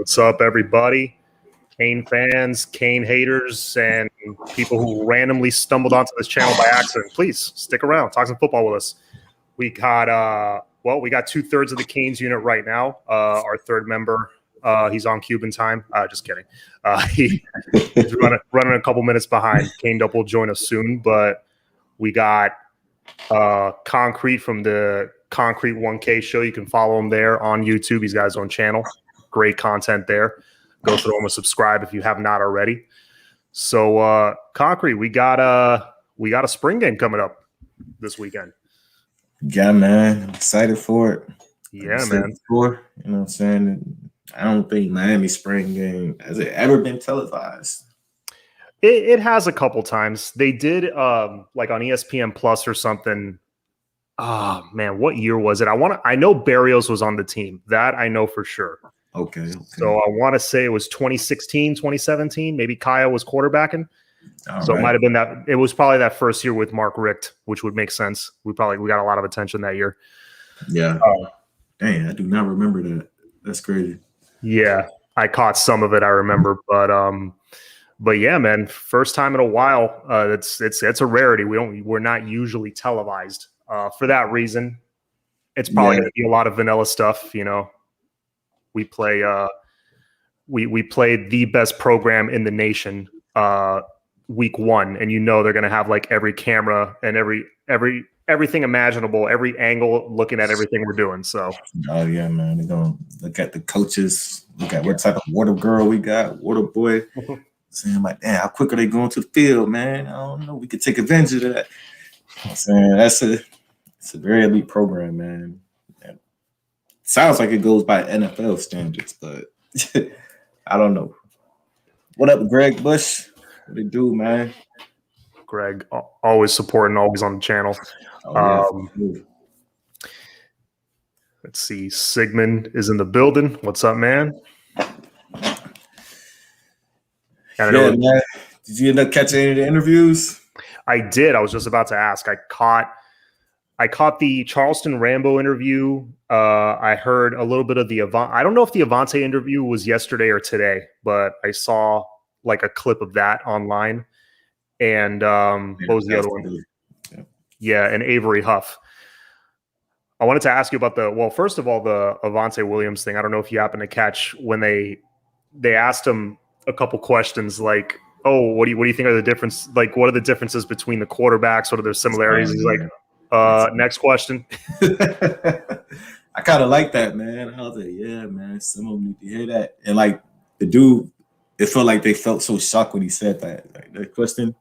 What's up, everybody? Kane fans, Kane haters, and people who randomly stumbled onto this channel by accident. Please stick around. Talk some football with us. We got we got 2/3 of the Canes unit right now. Our third member, he's on Cuban time. Just kidding. He's running a couple minutes behind. Kane Dup will join us soon, but we got Concrete from the Concrete 1K show. You can follow him there on YouTube. He's got his own channel. Great content there. Go through and subscribe if you have not already. So Concrete, we got a spring game coming up this weekend. Yeah, man. I'm excited for it. Yeah, man. You know what I'm saying? I don't think Miami spring game has it ever been televised. It has a couple times. They did like on ESPN Plus or something. Oh man, what year was it? I know Barrios was on the team. That I know for sure. Okay. So I want to say it was 2016, 2017. Maybe Kaya was quarterbacking. It might have been that. It was probably that first year with Mark Richt, which would make sense. We got a lot of attention that year. Yeah. Dang, I do not remember that. That's crazy. Yeah, I caught some of it. I remember, but yeah, man, first time in a while. It's a rarity. We're not usually televised. For that reason, it's probably going to be a lot of vanilla stuff. You know, we play we played the best program in the nation week one, and they're going to have like every camera and everything imaginable, every angle, looking at everything we're doing. So oh yeah, man, they're gonna look at the coaches, look at what type of water girl we got, water boy. Saying like, damn, how quick are they going to the field, man? I don't know. We could take advantage of that. I'm saying it's a very elite program, man. And sounds like it goes by NFL standards, but I don't know. What up, Greg Bush? What it do, man? Greg, always supporting, always on the channel. Let's see. Sigmund is in the building. What's up, man? Man. Did you end up catching any of the interviews? I did. I was just about to ask. I caught the Charleston Rambo interview. I heard a little bit of the I don't know if the Avante interview was yesterday or today, but I saw like a clip of that online. And what was the other one? Yeah, and Avery Huff. I wanted to ask you about first of all, the Avante Williams thing. I don't know if you happen to catch when they asked him a couple questions like, oh, what do you think are the difference? Like, what are the differences between the quarterbacks? What are their similarities? He's like, next question. I kind of like that, man. I was like, yeah, man, some of them need to hear that. And like the dude, it felt like they felt so shocked when he said that. Like that question.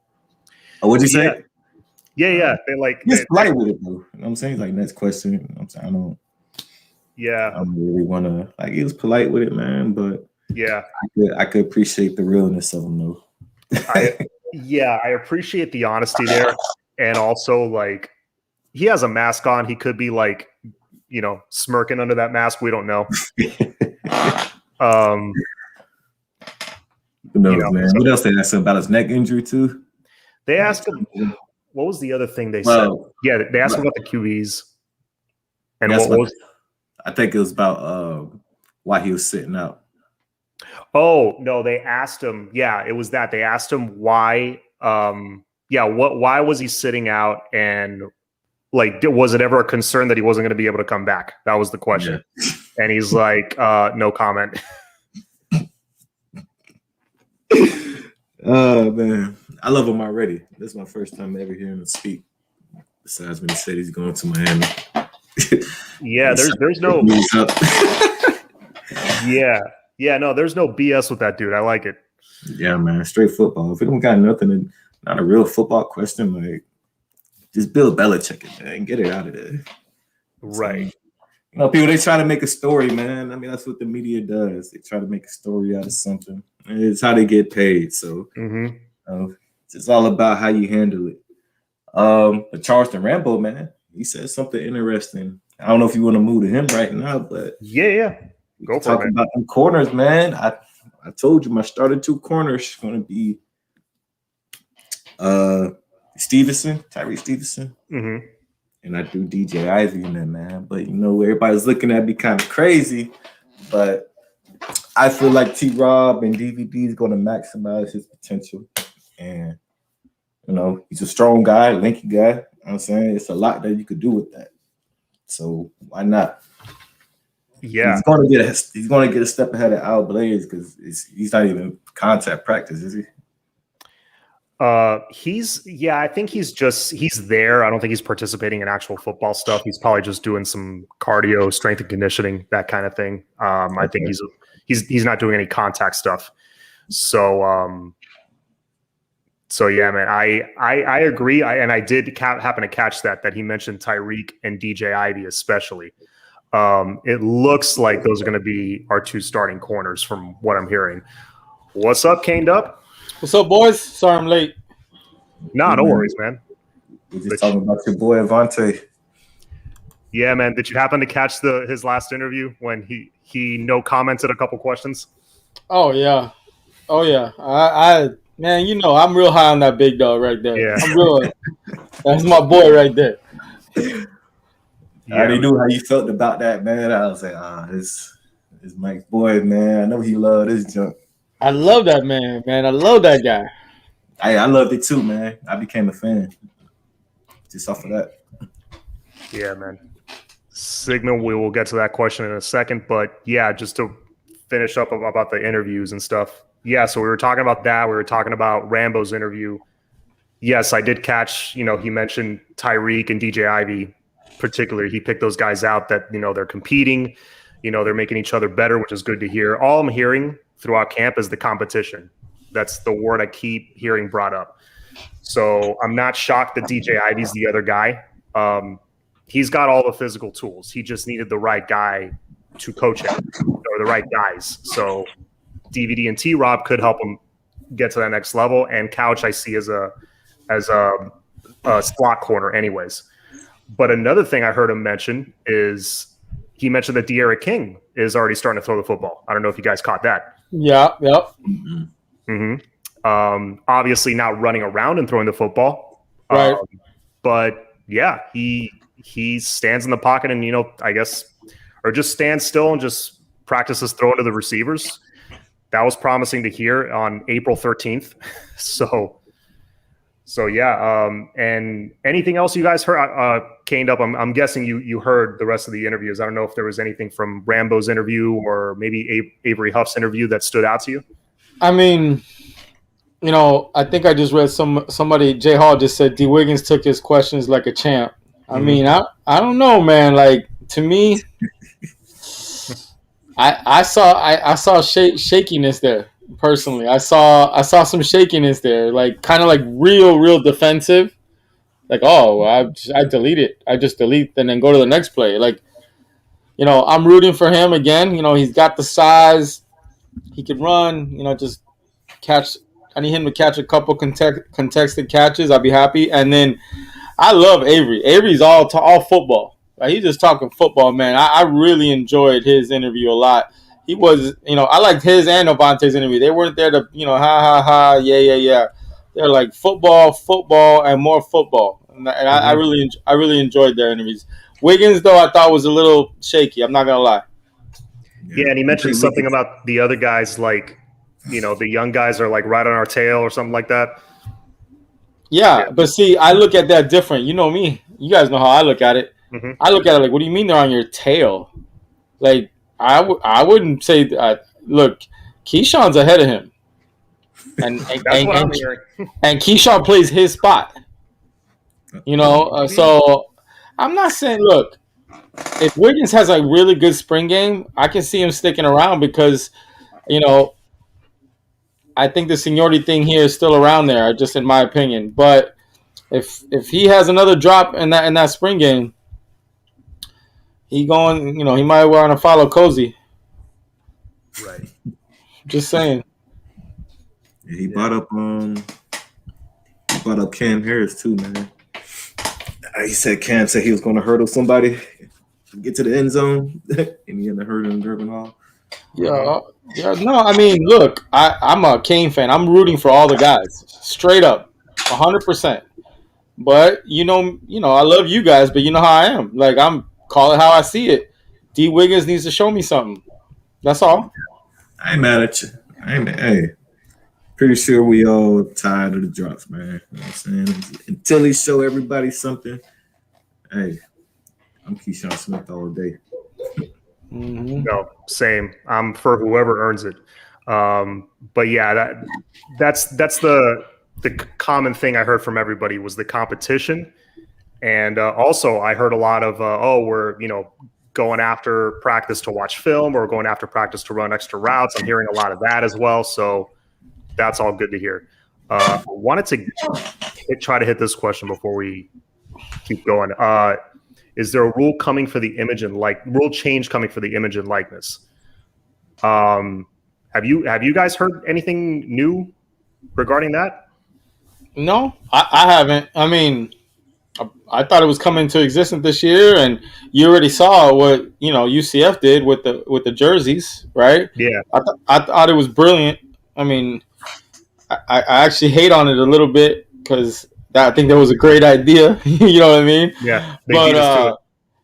Oh, what'd you say? Yeah. They like he's polite with it, though. You know what I'm saying? Like next question. You know what I'm saying? I don't really want to like. He was polite with it, man. But yeah, I could appreciate the realness of him, though. I appreciate the honesty there, and also like he has a mask on. He could be like, smirking under that mask. We don't know. Who knows, man? What else they asked him about his neck injury too? They asked him. What was the other thing they said? Yeah, they asked him about the QBs. And what was? I think it was about why he was sitting out. Oh no, they asked him. Yeah, it was that they asked him why. Why was he sitting out? And like, was it ever a concern that he wasn't going to be able to come back? That was the question. Yeah. And he's like, no comment. Oh man, I love him already. This is my first time ever hearing him speak. Besides when he said he's going to Miami. Yeah, there's no. No, there's no BS with that dude. I like it. Yeah, man, straight football. If we don't got nothing, not a real football question, like just Bill Belichick it, man, get it out of there. Right. So, people they try to make a story, man. I mean, that's what the media does. They try to make a story out of something. It's how they get paid. So it's all about how you handle it. But Charleston Rambo, man, he said something interesting. I don't know if you want to move to him right now, but yeah. Go for it. About them corners, man. I told you my starting two corners is going to be Tyree Stevenson, and I do DJ Ivy in there, man. But everybody's looking at me kind of crazy, but I feel like T-Rob and DVD is going to maximize his potential. And, he's a strong guy, lanky guy. You know what I'm saying? It's a lot that you could do with that. So why not? Yeah. He's going to get a step ahead of Al Blaze because he's not even contact practice, is he? I think he's there. I don't think he's participating in actual football stuff. He's probably just doing some cardio, strength and conditioning, that kind of thing. I think he's not doing any contact stuff. So yeah, man, I agree. I did happen to catch that he mentioned Tyreek and DJ Ivy especially. It looks like those are going to be our two starting corners from what I'm hearing. What's up, Caned Up? What's up, boys? Sorry I'm late. No worries, man. We're just talking about your boy Avante. Yeah, man. Did you happen to catch his last interview when he no commented a couple questions? Oh yeah. I man, I'm real high on that big dog right there. Yeah. I'm real. That's my boy right there. I already knew how you felt about that, man. I was like, this Mike's boy, man. I know he loved this junk. I love that man. I love that guy. I loved it too, man. I became a fan just off of that. Yeah, man. Signal, we will get to that question in a second. But yeah, just to finish up about the interviews and stuff. Yeah, so we were talking about that. We were talking about Rambo's interview. Yes, I did catch, he mentioned Tyreek and DJ Ivy particularly. He picked those guys out that, they're competing, they're making each other better, which is good to hear. All I'm hearing throughout camp is the competition. That's the word I keep hearing brought up. So I'm not shocked that DJ Ivy's the other guy. He's got all the physical tools. He just needed the right guy to coach him, or the right guys. So DVD and T-Rob could help him get to that next level. And Couch I see as a slot corner anyways. But another thing I heard him mention is he mentioned that De'Aaron King is already starting to throw the football. I don't know if you guys caught that. Yeah, yep. Obviously not running around and throwing the football. Right. But yeah, he stands in the pocket and, I guess, or just stands still and just practices throwing to the receivers. That was promising to hear on April 13th. So yeah. And anything else you guys heard? Caned Up, I'm guessing you heard the rest of the interviews. I don't know if there was anything from Rambo's interview or maybe Avery Huff's interview that stood out to you. I mean, I think I just read somebody, Jay Hall just said D. Wiggins took his questions like a champ. I mean, I don't know, man. Like, to me, I saw shakiness there. Personally, I saw some shakiness there, like kind of like real defensive. Like, I delete it. I just delete and then go to the next play. Like, I'm rooting for him again. He's got the size. He can run. Just catch. I need him to catch a couple contested catches. I'll be happy. And then I love Avery. Avery's all football. Like, he's just talking football, man. I really enjoyed his interview a lot. He was, I liked his and Avante's interview. They weren't there to, ha, yeah. They're like football, and more football. And I really enjoyed their interviews. Wiggins, though, I thought was a little shaky. I'm not gonna lie. Yeah, and he mentioned something about the other guys, like, the young guys are like right on our tail or something like that. Yeah, but see, I look at that different. You know me. You guys know how I look at it. Mm-hmm. I look at it like, what do you mean they're on your tail? Like, I wouldn't say that. Look, Keyshawn's ahead of him. And Keyshawn plays his spot. So I'm not saying, look, if Wiggins has a really good spring game, I can see him sticking around because, I think the seniority thing here is still around there, just in my opinion. But if he has another drop in that spring game, he might want to follow Cozy. Right. Just saying. Yeah, he brought up Cam Harris too, man. He said Cam said he was going to hurdle somebody to get to the end zone, and he ended up hurdling Durbin Hall. Yeah. No, I mean, look, I'm a Kane fan. I'm rooting for all the guys, straight up, 100%. But I love you guys, but you know how I am. Like, call it how I see it. D. Wiggins needs to show me something. That's all. I ain't mad at you. Hey, pretty sure we all tired of the drops, man. You know what I'm saying? Until he show everybody something, hey, I'm Keyshawn Smith all day. No, same. I'm for whoever earns it. But yeah, that's the common thing I heard from everybody was the competition, and also I heard a lot of we're going after practice to watch film or going after practice to run extra routes. I'm hearing a lot of that as well, so that's all good to hear. I wanted to try to hit this question before we keep going. Is there a rule coming for the image and rule change coming for the image and likeness? Have you guys heard anything new regarding that? No, I haven't. I mean, I thought it was coming into existence this year, and you already saw what UCF did with the jerseys, right? Yeah, I thought it was brilliant. I mean, I actually hate on it a little bit because I think that was a great idea. You know what I mean? Yeah, but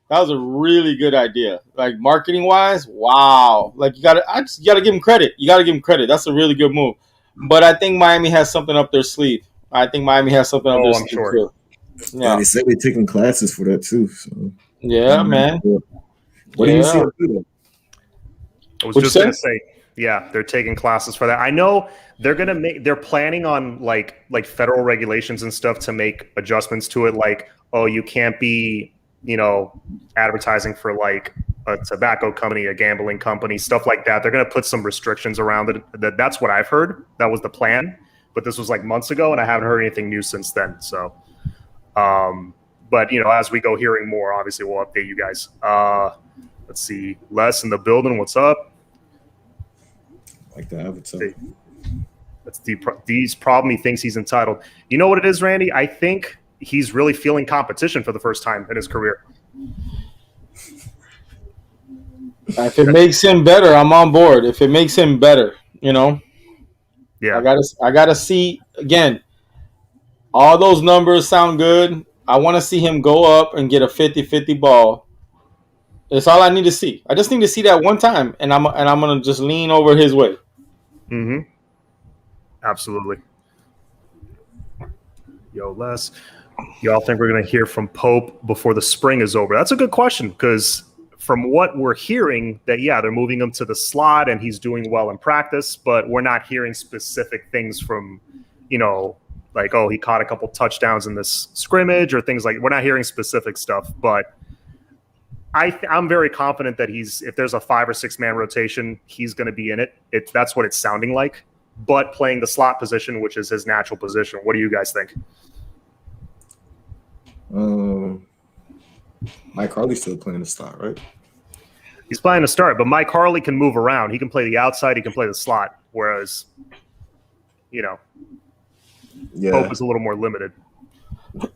that was a really good idea. Like marketing wise, wow! Like you gotta give him credit. You gotta give him credit. That's a really good move. But I think Miami has something up their sleeve. I'm sure. Too. Yeah, they said they're taking classes for that too. So. Yeah, man. What do you see? I was just gonna say, yeah, they're taking classes for that. I know they're planning on like federal regulations and stuff to make adjustments to it. Like, oh, you can't be, advertising for like a tobacco company, a gambling company, stuff like that. They're going to put some restrictions around it. That's what I've heard. That was the plan, but this was like months ago and I haven't heard anything new since then. So, but as we go hearing more, obviously we'll update you guys. Let's see. Les in the building. What's up? Like the avatar. That's D's problem. He thinks he's entitled. You know what it is, Randy? I think he's really feeling competition for the first time in his career. If it makes him better, I'm on board. If it makes him better, Yeah. I gotta see again. All those numbers sound good. I want to see him go up and get a 50-50 ball. That's all I need to see. I just need to see that one time, and I'm gonna just lean over his way. Mm-hmm. Absolutely. Yo, Les. Y'all think we're going to hear from Pope before the spring is over? That's a good question because from what we're hearing that, yeah, they're moving him to the slot and he's doing well in practice, but we're not hearing specific things from, like, oh, he caught a couple touchdowns in this scrimmage or things like we're not hearing specific stuff. But I'm very confident that if there's a 5 or 6 man rotation, he's going to be in it. That's what it's sounding like. But playing the slot position, which is his natural position. What do you guys think? Mike Harley's still playing the slot, right? He's playing the start, but Mike Harley can move around. He can play the outside. He can play the slot. Whereas, Pope is a little more limited.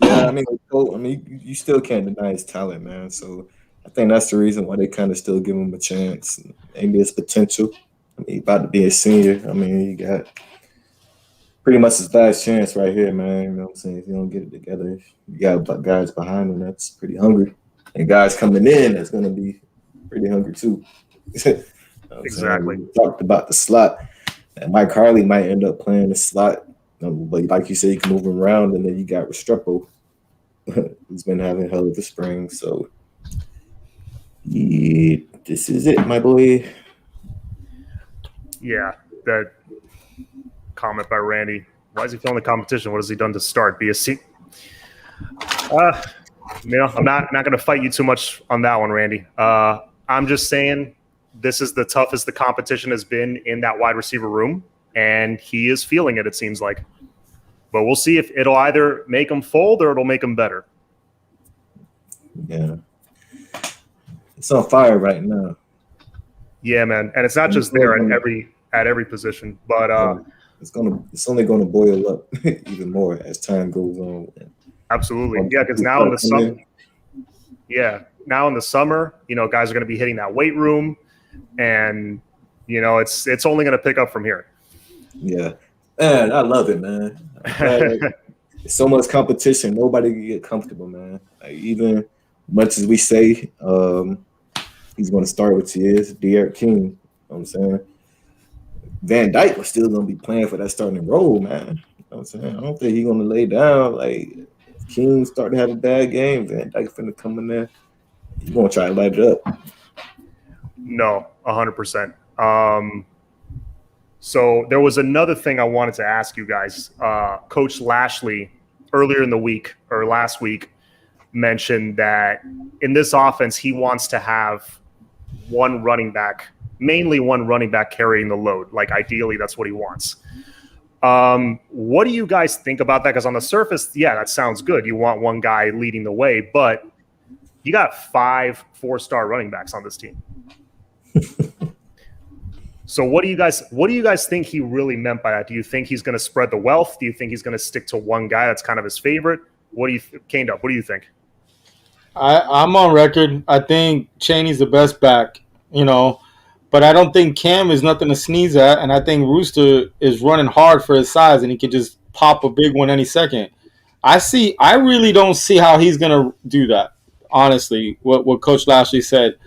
Yeah, you still can't deny his talent, man. So I think that's the reason why they kind of still give him a chance. Maybe his potential. He's about to be a senior. He got pretty much his last chance right here, man. You know what I'm saying? If you don't get it together, you got guys behind him that's pretty hungry. And guys coming in that's going to be pretty hungry too. Exactly. We talked about the slot. And Mike Harley might end up playing the slot. But like you said, you can move him around. And then you got Restrepo, who's been having a hell of a spring. So, yeah, this is it, my boy. Yeah, that comment by Randy. Why is he feeling the competition? What has he done to start? BSC. I'm not going to fight you too much on that one, Randy. I'm just saying this is the toughest the competition has been in that wide receiver room, and he is feeling it, it seems like. But we'll see if it'll either make him fold or it'll make him better. Yeah. It's on fire right now. Yeah, man. And it's not just there at every position, but it's only gonna boil up even more as time goes on. Absolutely. Yeah, because now in the summer, guys are gonna be hitting that weight room, and it's only gonna pick up from here. Yeah. Man, I love it, man. It's so much competition. Nobody can get comfortable, man. Even much as we say he's going to start with D'Eriq King. You know what I'm saying? Van Dyke was still gonna be playing for that starting role, man. You know what I'm saying? I don't think he's gonna lay down. Like King start to have a bad game, Van Dyke finna come in there. He's gonna try to light it up. No, 100%. So there was another thing I wanted to ask you guys. Coach Lashley earlier in the week or last week mentioned that in this offense he wants to have one running back, mainly one running back carrying the load. Like ideally, that's what he wants. What do you guys think about that? Because on the surface, yeah, that sounds good. You want one guy leading the way, but you got 5 4-star running backs on this team. So what do you guys think he really meant by that? Do you think he's going to spread the wealth? Do you think he's going to stick to one guy that's kind of his favorite? What do you Caned Up? What do you think? I'm on record. I think Chaney's the best back, but I don't think Cam is nothing to sneeze at, and I think Rooster is running hard for his size, and he could just pop a big one any second. I really don't see how he's going to do that, honestly, what Coach Lashley said.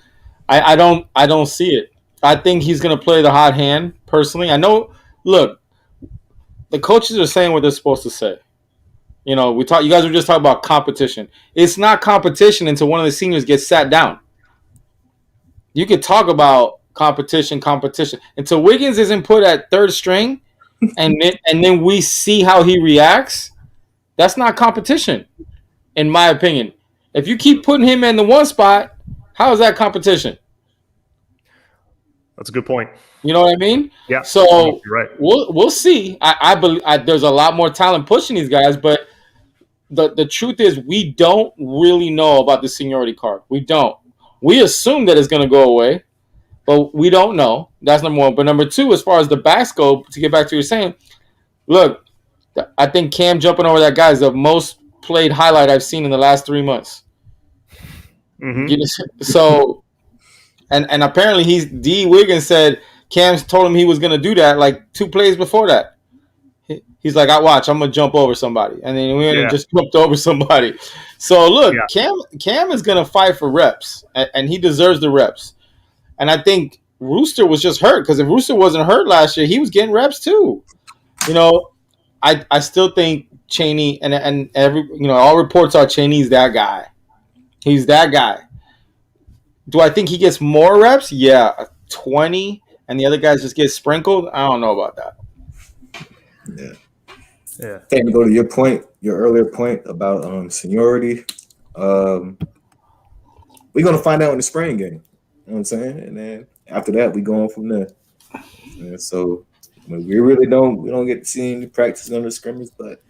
I don't see it. I think he's going to play the hot hand, personally. I know, look, the coaches are saying what they're supposed to say. You guys were just talking about competition. It's not competition until one of the seniors gets sat down. You could talk about competition until Wiggins isn't put at third string, and then we see how he reacts. That's not competition, in my opinion. If you keep putting him in the one spot, how is that competition? That's a good point. You know what I mean? Yeah. So you're right. We'll see. I believe there's a lot more talent pushing these guys, but the truth is we don't really know about the seniority card. We don't. We assume that it's going to go away, but we don't know. That's number one. But number two, as far as the backs go, to get back to what you're saying, look, I think Cam jumping over that guy is the most played highlight I've seen in the last 3 months. Mm-hmm. So, and apparently D. Wiggins said Cam told him he was going to do that like 2 plays before that. He's like, I'm going to jump over somebody. And then we went and just jumped over somebody. So, look, Cam is going to fight for reps, and he deserves the reps. And I think Rooster was just hurt, because if Rooster wasn't hurt last year, he was getting reps too. I still think Chaney and every all reports are Chaney's that guy. He's that guy. Do I think he gets more reps? Yeah, 20, and the other guys just get sprinkled. I don't know about that. Yeah. To go to your earlier point about seniority, we're gonna find out in the spring game. You know what I'm saying? And then after that, we go on from there. And so we really don't get to see any practice on the scrimmage, but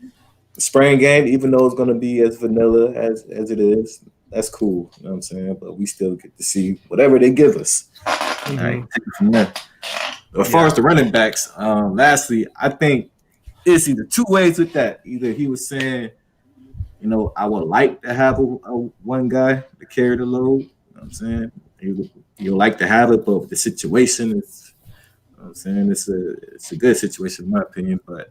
the spring game, even though it's gonna be as vanilla as it is, that's cool. You know what I'm saying? But we still get to see whatever they give us. Mm-hmm. All right, take it from there. As far as the running backs, lastly, I think it's either 2 ways with that. Either he was saying, I would like to have a one guy to carry the load. You know what I'm saying? You like to have it, but the situation is, I'm saying, it's a good situation in my opinion. But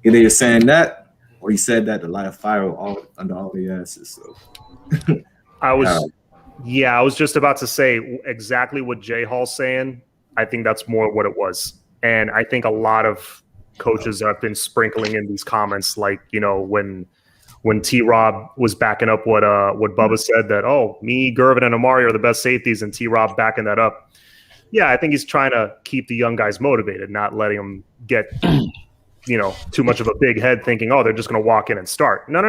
either you're saying that, or you said that to light a fire under all the asses. So I was just about to say exactly what Jay Hall's saying. I think that's more what it was, and I think a lot of coaches have been sprinkling in these comments, like when T-Rob was backing up what Bubba said, that me, Gervin, and Amari are the best safeties, and T-Rob backing that up. Yeah, I think he's trying to keep the young guys motivated, not letting them get too much of a big head, thinking they're just going to walk in and start. No,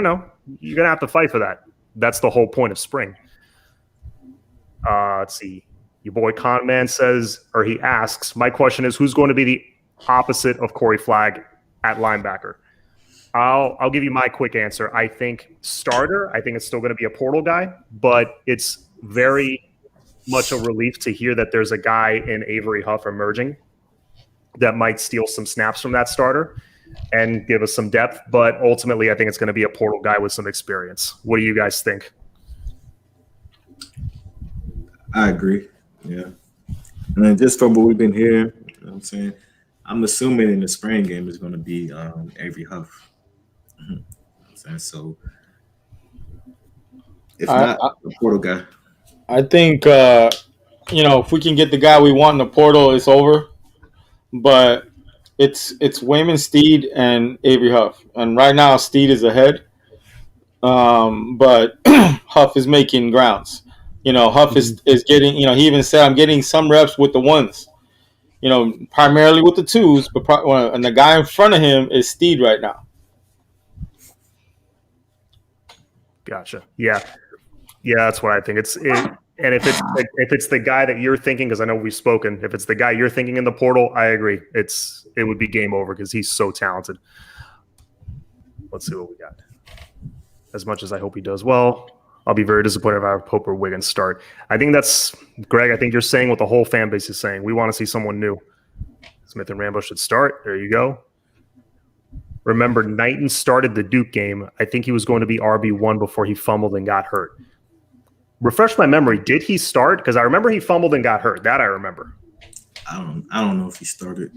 you're going to have to fight for that. That's the whole point of spring. Let's see. Your boy Conman says, or he asks, my question is, who's going to be the opposite of Corey Flagg at linebacker? I'll give you my quick answer. I think starter. I think it's still going to be a portal guy, but it's very much a relief to hear that there's a guy in Avery Huff emerging that might steal some snaps from that starter and give us some depth. But ultimately, I think it's going to be a portal guy with some experience. What do you guys think? I agree. Yeah. And then just from what we've been hearing, you know what I'm saying, I'm assuming in the spring game is going to be Avery Huff. Mm-hmm. You know what I'm saying? So if not, the portal guy. I think if we can get the guy we want in the portal, it's over. But It's Wayman Steed and Avery Huff, and right now Steed is ahead. But Huff is making grounds. Huff is getting. He even said, "I'm getting some reps with the ones." Primarily with the twos, and the guy in front of him is Steed right now. Gotcha. Yeah, that's what I think. And if it's the guy that you're thinking, because I know we've spoken, if it's the guy you're thinking in the portal, I agree. It would be game over because he's so talented. Let's see what we got. As much as I hope he does well, I'll be very disappointed if I hope Wiggins start. I think that's Greg. I think you're saying what the whole fan base is saying. We want to see someone new. Smith and Rambo should start. There you go. Remember, Knighton started the Duke game. I think he was going to be RB1 before he fumbled and got hurt. Refresh my memory. Did he start? Because I remember he fumbled and got hurt. That I remember. I don't know if he started.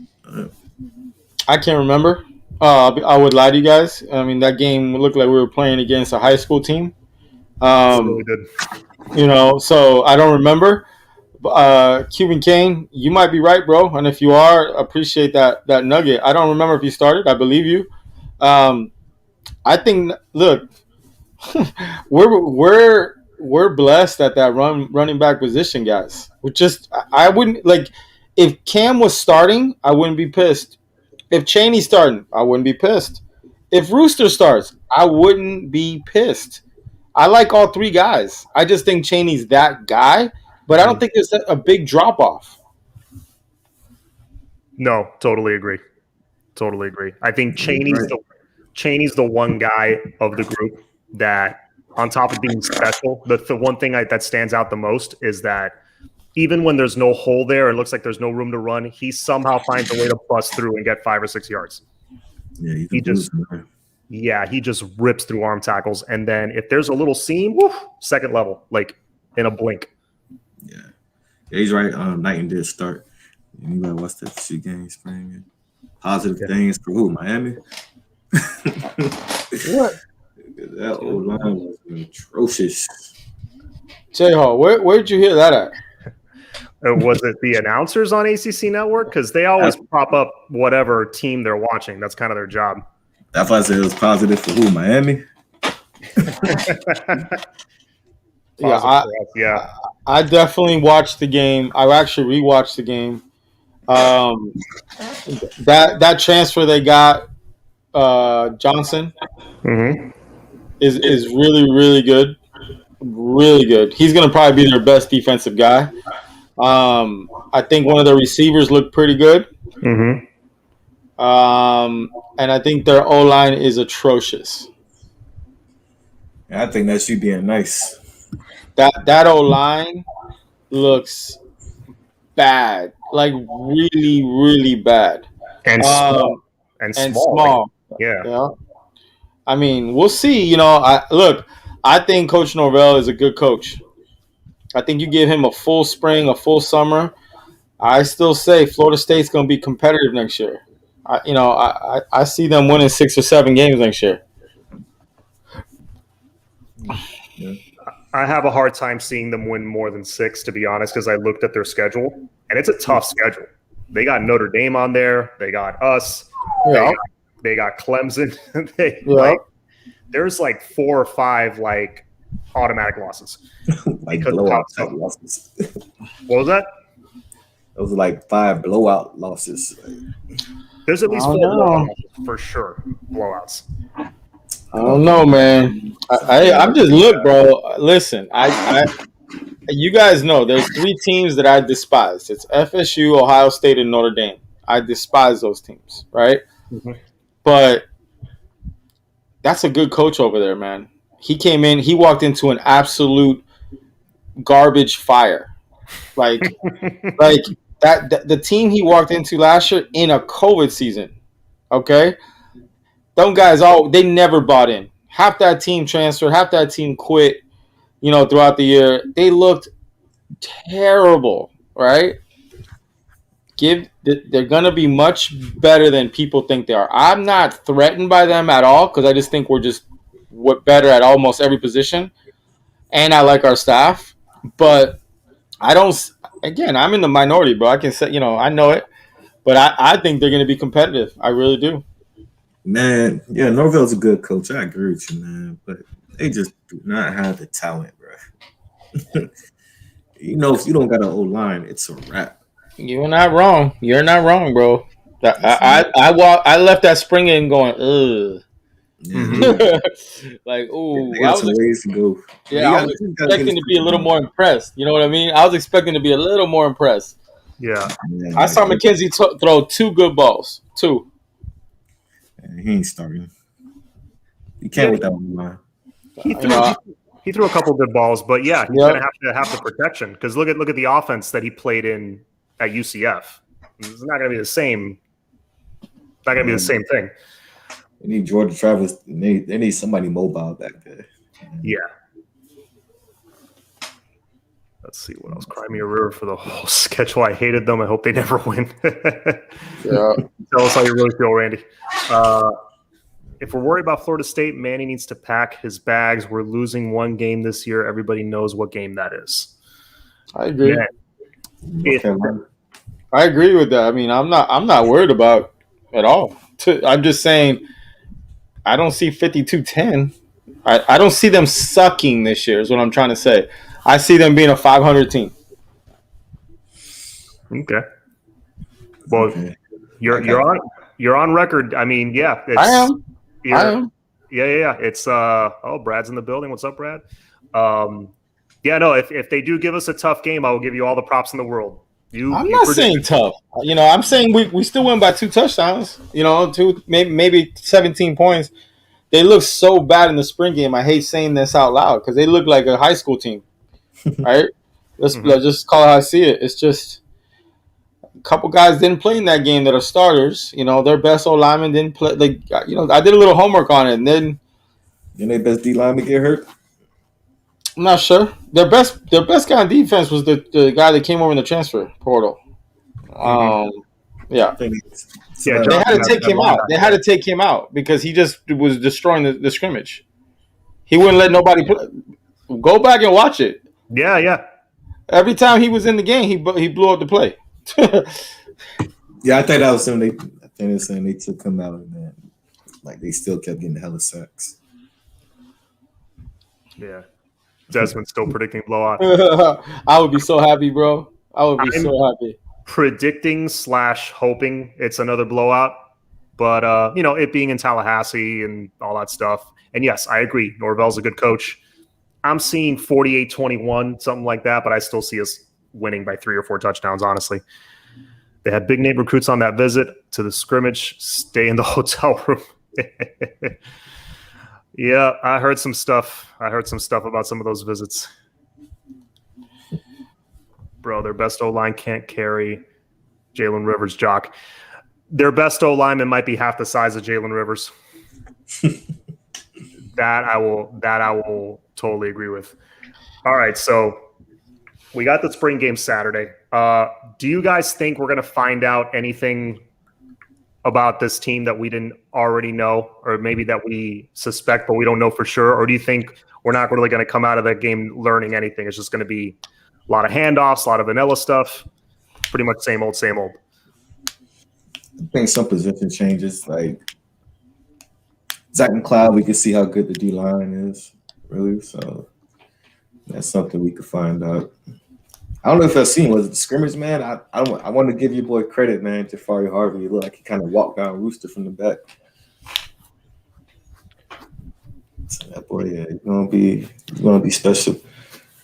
I can't remember. I would lie to you guys. I mean, that game looked like we were playing against a high school team. Really did. So I don't remember. Cuban Kane, you might be right, bro. And if you are, appreciate that nugget. I don't remember if you started. I believe you. I think. Look, we're blessed at that running back position, guys. I wouldn't like if Cam was starting, I wouldn't be pissed. If Chaney's starting, I wouldn't be pissed. If Rooster starts, I wouldn't be pissed. I like all three guys. I just think Chaney's that guy, but I don't think there's a big drop off. No, totally agree. I think Chaney's the one guy of the group that, on top of being special, the one thing that stands out the most is that even when there's no hole there, it looks like there's no room to run, he somehow finds a way to bust through and get 5 or 6 yards. Yeah, he just rips through arm tackles. And then if there's a little seam, second level, like in a blink. Yeah, he's right. Knighton did start. Anybody watch that 2 games spring? Positive things for who? Miami? What? That old line was atrocious. J-Ho, where did you hear that at? Was it the announcers on ACC Network? Because they always prop up whatever team they're watching. That's kind of their job. That's why I said it was positive for who? Miami? I definitely watched the game. I actually rewatched the game. That transfer they got, Johnson, is really, really good. Really good. He's going to probably be their best defensive guy. I think one of the receivers looked pretty good. And I think their O-line is atrocious. Yeah, I think that should be nice. That O-line looks bad. Like really, really bad. And small. Small. Yeah. I mean, we'll see. I think Coach Norvell is a good coach. I think you give him a full spring, a full summer. I still say Florida State's going to be competitive next year. I see them winning 6 or 7 games next year. Yeah. I have a hard time seeing them win more than 6, to be honest, because I looked at their schedule, and it's a tough schedule. They got Notre Dame on there. They got us. Yeah. They got Clemson. There's like 4 or 5 automatic losses. Losses. What was that? Those are like 5 blowout losses. There's at least 4 blowout losses for sure. Blowouts. I don't know, man. I'm just bro. Listen, you guys know there's 3 teams that I despise. It's FSU, Ohio State, and Notre Dame. I despise those teams, right? But that's a good coach over there, man. He came in, he walked into an absolute garbage fire. Like that the team he walked into last year in a COVID season, okay? Those guys they never bought in. Half that team transferred, half that team quit, throughout the year. They looked terrible, right? They're going to be much better than people think they are. I'm not threatened by them at all because I just think we're better at almost every position. And I like our staff. But I'm in the minority, bro. I can say, I know it. But I think they're going to be competitive. I really do. Man, yeah, Norvell's a good coach. I agree with you, man. But they just do not have the talent, bro. If you don't got an O line, it's a wrap. You're not wrong. You're not wrong, bro. I left that spring game going, ugh. Yeah, Like, ooh, they got some ways to go. I was expecting to be a little more impressed. You know what I mean? I was expecting to be a little more impressed. Yeah. I saw McKenzie throw 2 good balls. 2. He ain't starting. He can't with that one line. He threw a couple good balls, but yeah, he's gonna have to have the protection because look at the offense that he played in at UCF. It's not gonna be the same. It's not gonna be the same thing. They need Jordan Travis. They need somebody mobile back there. Yeah. Let's see what else. Cry me a river for the whole schedule. I hated them. I hope they never win. Yeah. Tell us how you really feel, Randy. If we're worried about Florida State, Manny needs to pack his bags. We're losing one game this year. Everybody knows what game that is. I agree. Man, I agree with that. I mean, I'm not worried about at all. I'm just saying I don't see 52-10. I don't see them sucking this year is what I'm trying to say. I see them being a 500 team. Okay. Well, you're on record. I mean, yeah. I am. Yeah. It's Brad's in the building. What's up, Brad? If they do give us a tough game, I will give you all the props in the world. I'm not saying tough. I'm saying we still win by 2 touchdowns. 2 maybe 17 points. They look so bad in the spring game. I hate saying this out loud because they look like a high school team, right? Let's just call it how I see it. It's just a couple guys didn't play in that game that are starters. Their best O lineman didn't play. I did a little homework on it, and then their best D lineman get hurt. I'm not sure. Their best guy on defense was the guy that came over in the transfer portal. Yeah. They had to take him out. They had to take him out because he just was destroying the scrimmage. He wouldn't let nobody play. Go back and watch it. Yeah. Every time he was in the game, he blew up the play. Yeah, I think that was something. I think they're saying they took him out, and then they still kept getting hella sacks. Yeah. Desmond's still predicting blowout. I would be so happy, bro. I would be so happy. Predicting / hoping it's another blowout, but it being in Tallahassee and all that stuff. And yes, I agree. Norvell's a good coach. I'm seeing 48-21, something like that, but I still see us winning by 3 or 4 touchdowns, honestly. They had big name recruits on that visit to the scrimmage. Stay in the hotel room. Yeah, I heard some stuff. About some of those visits. Bro, their best O-line can't carry Jalen Rivers' jock. Their best O-lineman might be half the size of Jalen Rivers. That I will totally agree with. All right, so we got the spring game Saturday. Do you guys think we're going to find out anything about this team that we didn't already know, or maybe that we suspect but we don't know for sure? Or do you think we're not really going to come out of that game learning anything? It's just going to be a lot of handoffs, a lot of vanilla stuff, pretty much same old. I think some position changes, like Zach McLeod, we can see how good the D-line is, really. So that's something we could find out. I don't know if I've seen, was it the scrimmage, man? I want to give your boy credit, man, Jafari Harvey. He looked like he kind of walked down Rooster from the back. So that boy, yeah, he's gonna be special.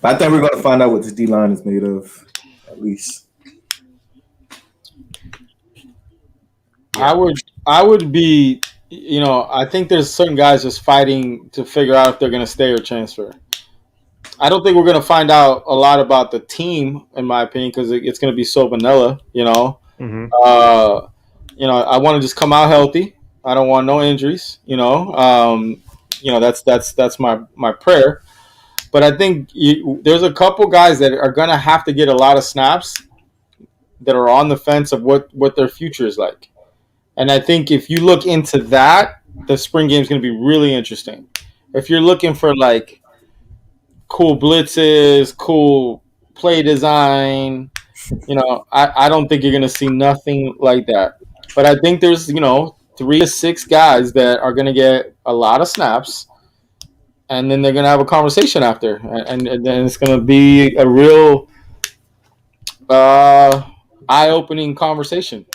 But I think we're gonna find out what this D-line is made of, at least. I would be, I think there's certain guys just fighting to figure out if they're gonna stay or transfer. I don't think we're going to find out a lot about the team, in my opinion, because it's going to be so vanilla, Mm-hmm. I want to just come out healthy. I don't want no injuries, that's my prayer. But I think there's a couple guys that are going to have to get a lot of snaps that are on the fence of what their future is like. And I think if you look into that, the spring game is going to be really interesting. If you're looking for cool blitzes, cool play design, I don't think you're going to see nothing like that. But I think there's 3 to 6 guys that are going to get a lot of snaps, and then they're going to have a conversation after, and then it's going to be a real eye-opening conversation.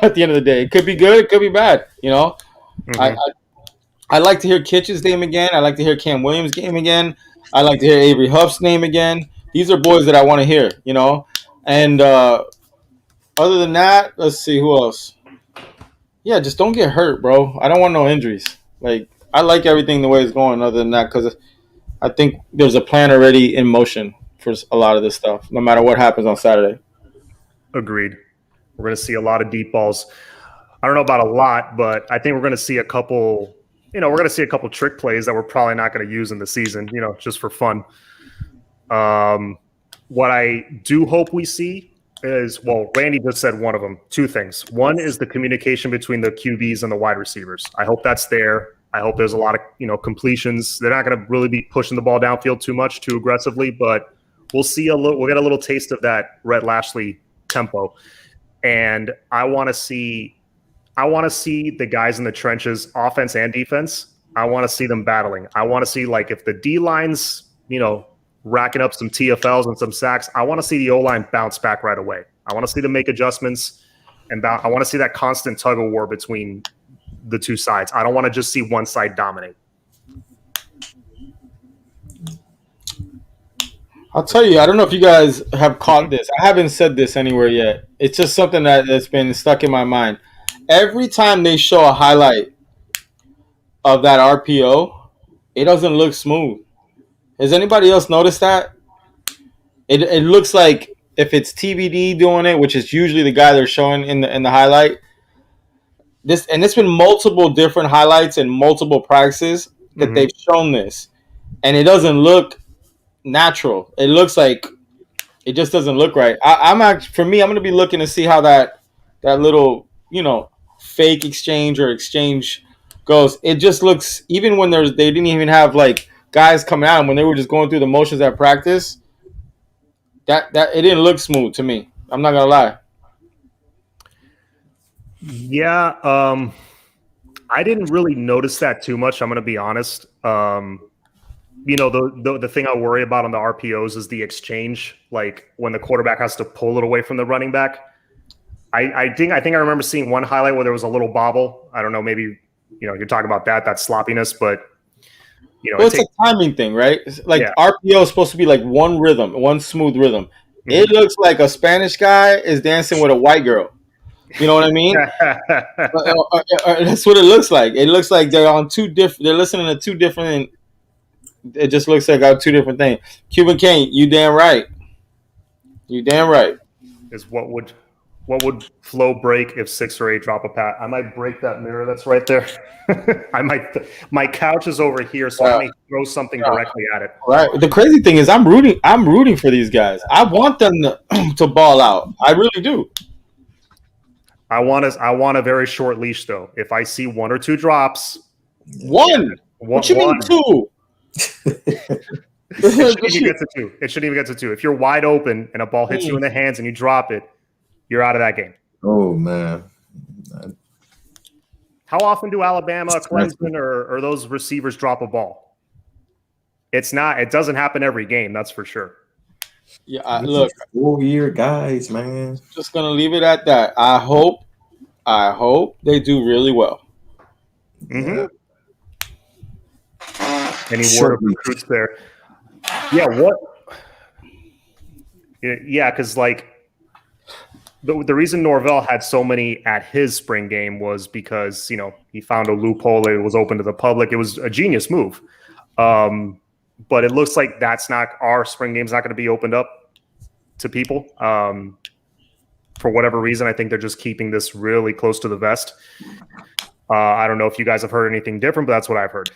At the end of the day, it could be good, it could be bad. Mm-hmm. I like to hear Kitch's name again. I like to hear Cam Williams' name again. I like to hear Avery Huff's name again. These are boys that I want to hear. And other than that, let's see who else. Yeah, just don't get hurt, bro. I don't want no injuries. Like, I like everything the way it's going. Other than that, because I think there's a plan already in motion for a lot of this stuff, no matter what happens on Saturday. Agreed. We're going to see a lot of deep balls. I don't know about a lot, but I think we're going to see a couple. We're going to see a couple trick plays that we're probably not going to use in the season. Just for fun. What I do hope we see is, Randy just said one of them. 2 things. One is the communication between the QBs and the wide receivers. I hope that's there. I hope there's a lot of completions. They're not going to really be pushing the ball downfield too aggressively, but we'll see we'll get a little taste of that Rhett Lashley tempo. And I want to see the guys in the trenches, offense and defense. I want to see them battling. I want to see, like, if the D line's racking up some TFLs and some sacks, I want to see the O-line bounce back right away. I want to see them make adjustments, and I want to see that constant tug of war between the 2 sides. I don't want to just see one side dominate. I'll tell you, I don't know if you guys have caught this. I haven't said this anywhere yet. It's just something that's been stuck in my mind. Every time they show a highlight of that RPO, it doesn't look smooth. Has anybody else noticed that? It looks like if it's TBD doing it, which is usually the guy they're showing in the highlight. It's been multiple different highlights and multiple practices that they've shown this, and it doesn't look natural. It looks like it just doesn't look right. I'm going to be looking to see how that little fake exchange or exchange goes. It just looks, even when they didn't even have like guys coming out, when they were just going through the motions at practice, that it didn't look smooth to me. I'm not gonna lie. Yeah, I didn't really notice that too much. I'm gonna be honest. The thing I worry about on the RPOs is the exchange, like when the quarterback has to pull it away from the running back. I think I remember seeing one highlight where there was a little bobble. I don't know, maybe you're talking about that sloppiness, but it's a timing thing, right? Like, yeah. RPO is supposed to be like one rhythm, one smooth rhythm. Mm-hmm. It looks like a Spanish guy is dancing with a white girl. You know what I mean? That's what it looks like. It looks like they're on they're listening to 2 different. It just looks like 2 different things. Cuban Kane, you damn right. You damn right. Is what would Flo break if 6 or 8 drop a pat? I might break that mirror that's right there. I might. My couch is over here, so I may throw something directly at it. Right. The crazy thing is, I'm rooting for these guys. I want them to ball out. I really do. I want a very short leash, though. If I see 1 or 2 drops, what you mean 2? It shouldn't even get to 2. If you're wide open and a ball hits you in the hands and you drop it, you're out of that game. Oh, man. How often do Alabama, Clemson, or those receivers drop a ball? It doesn't happen every game, that's for sure. Yeah, look. 4-year guys, man. Just going to leave it at that. I hope they do really well. Mm-hmm. Any word of recruits there? Yeah, what? Yeah, because, like, the reason Norvell had so many at his spring game was because, he found a loophole. It was open to the public. It was a genius move. But it looks like our spring game's not going to be opened up to people. For whatever reason, I think they're just keeping this really close to the vest. I don't know if you guys have heard anything different, but that's what I've heard.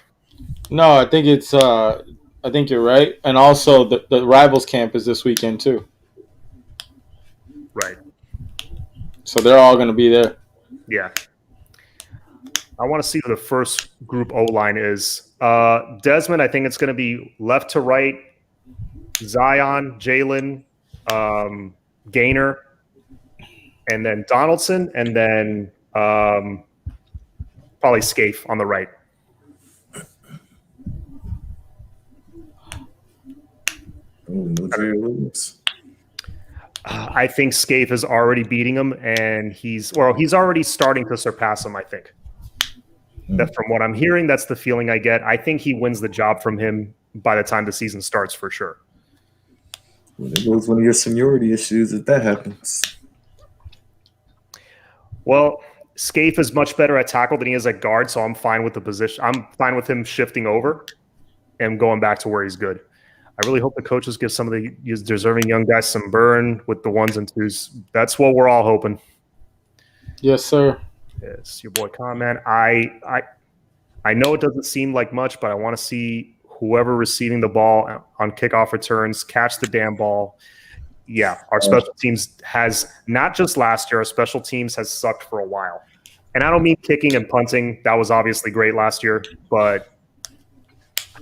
No, I think I think you're right. And also the Rivals camp is this weekend too. Right. So they're all going to be there. Yeah. I want to see who the first group O-line is. Desmond, I think it's going to be left to right. Zion, Jalen, Gaynor, and then Donaldson, and then probably Scaife on the right. I think Scaife is already beating him, and he's already starting to surpass him, I think. That from what I'm hearing, that's the feeling I get. I think he wins the job from him by the time the season starts for sure. Well, there goes one of your seniority issues if that happens. Well, Scaife is much better at tackle than he is at guard, so I'm fine with the position. I'm fine with him shifting over and going back to where he's good. I really hope the coaches give some of the deserving young guys some burn with the ones and twos. That's what we're all hoping. Yes, sir. It's your boy Comment. I know it doesn't seem like much, but I want to see whoever receiving the ball on kickoff returns catch the damn ball. Yeah, our special teams has, not just last year, our special teams has sucked for a while. And I don't mean kicking and punting. That was obviously great last year, but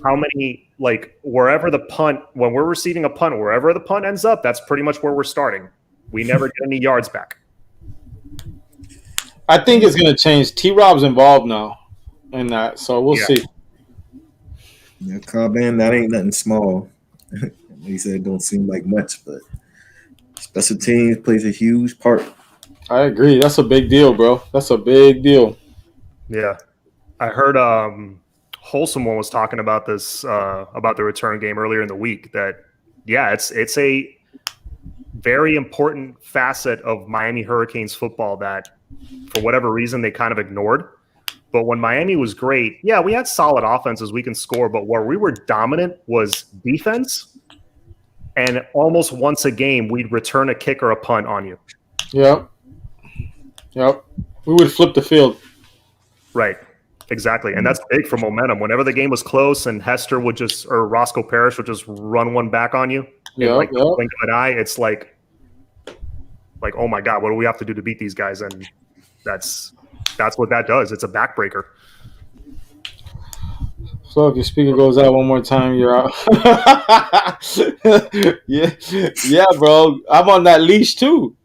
how many, like, wherever the punt, when we're receiving a punt, wherever the punt ends up, that's pretty much where we're starting. We never get any yards back. I think it's going to change. T-Rob's involved now in that, so we'll see. Yeah, Corbin, that ain't nothing small. He said it don't seem like much, but special teams plays a huge part. I agree. That's a big deal, bro. That's a big deal. Yeah. I heard Wholesome One was talking about this, about the return game earlier in the week, that, yeah, it's a very important facet of Miami Hurricanes football that, for whatever reason, they kind of ignored. But when Miami was great, yeah, we had solid offenses. We can score. But where we were dominant was defense. And almost once a game, we'd return a kick or a punt on you. Yep. We would flip the field. Right. Exactly. And that's big for momentum. Whenever the game was close and Hester would just, or Roscoe Parrish would just run one back on you, blink of an eye, it's like, oh my God, what do we have to do to beat these guys? And that's what that does. It's a backbreaker. So if your speaker goes out one more time, you're out. yeah, bro. I'm on that leash too.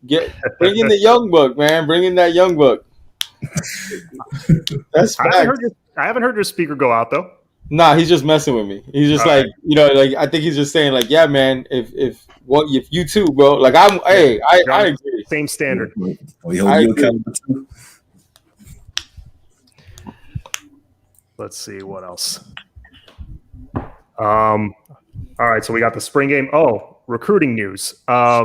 Bring in the young buck, man. Bring in that young buck. That's I haven't heard your speaker go out though. Nah, he's just messing with me. He's just I think he's just saying like, yeah, man. If you too, bro. Like I agree. Same standard. Let's see what else. All right, so we got the spring game. Oh, recruiting news. I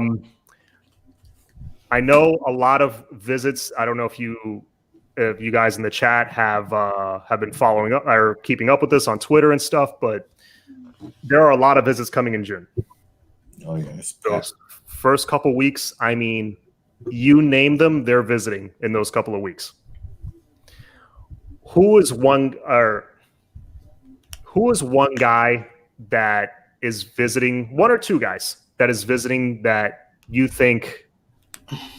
know a lot of visits. I don't know if you guys in the chat have been following up or keeping up with this on Twitter and stuff, but there are a lot of visits coming in June. Oh yeah, those first couple weeks. I mean, you name them, they're visiting in those couple of weeks. Who is one guy that is visiting, one or two guys that is visiting that you think,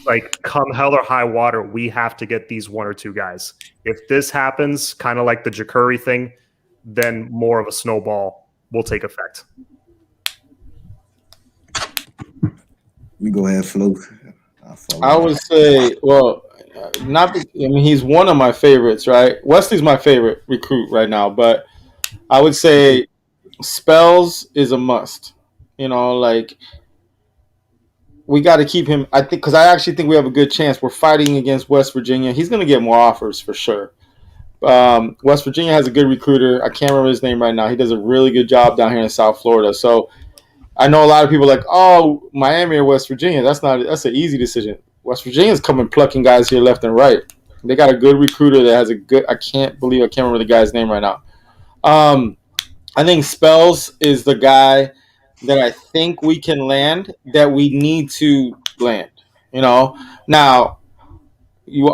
like, come hell or high water, we have to get these one or two guys? If this happens, kind of like the Jacurri thing, then more of a snowball will take effect. We go ahead, Flo. I would say, he's one of my favorites, right? Wesley's my favorite recruit right now, but I would say Spells is a must. Like, we got to keep him. I think because I actually think we have a good chance. We're fighting against West Virginia. He's going to get more offers for sure. West Virginia has a good recruiter. I can't remember his name right now. He does a really good job down here in South Florida. So I know a lot of people are like, oh, Miami or West Virginia. That's an easy decision. West Virginia's coming plucking guys here left and right. They got a good recruiter that has a good. I can't remember the guy's name right now. I think Spells is the guy that I think we can land, that we need to land. Now,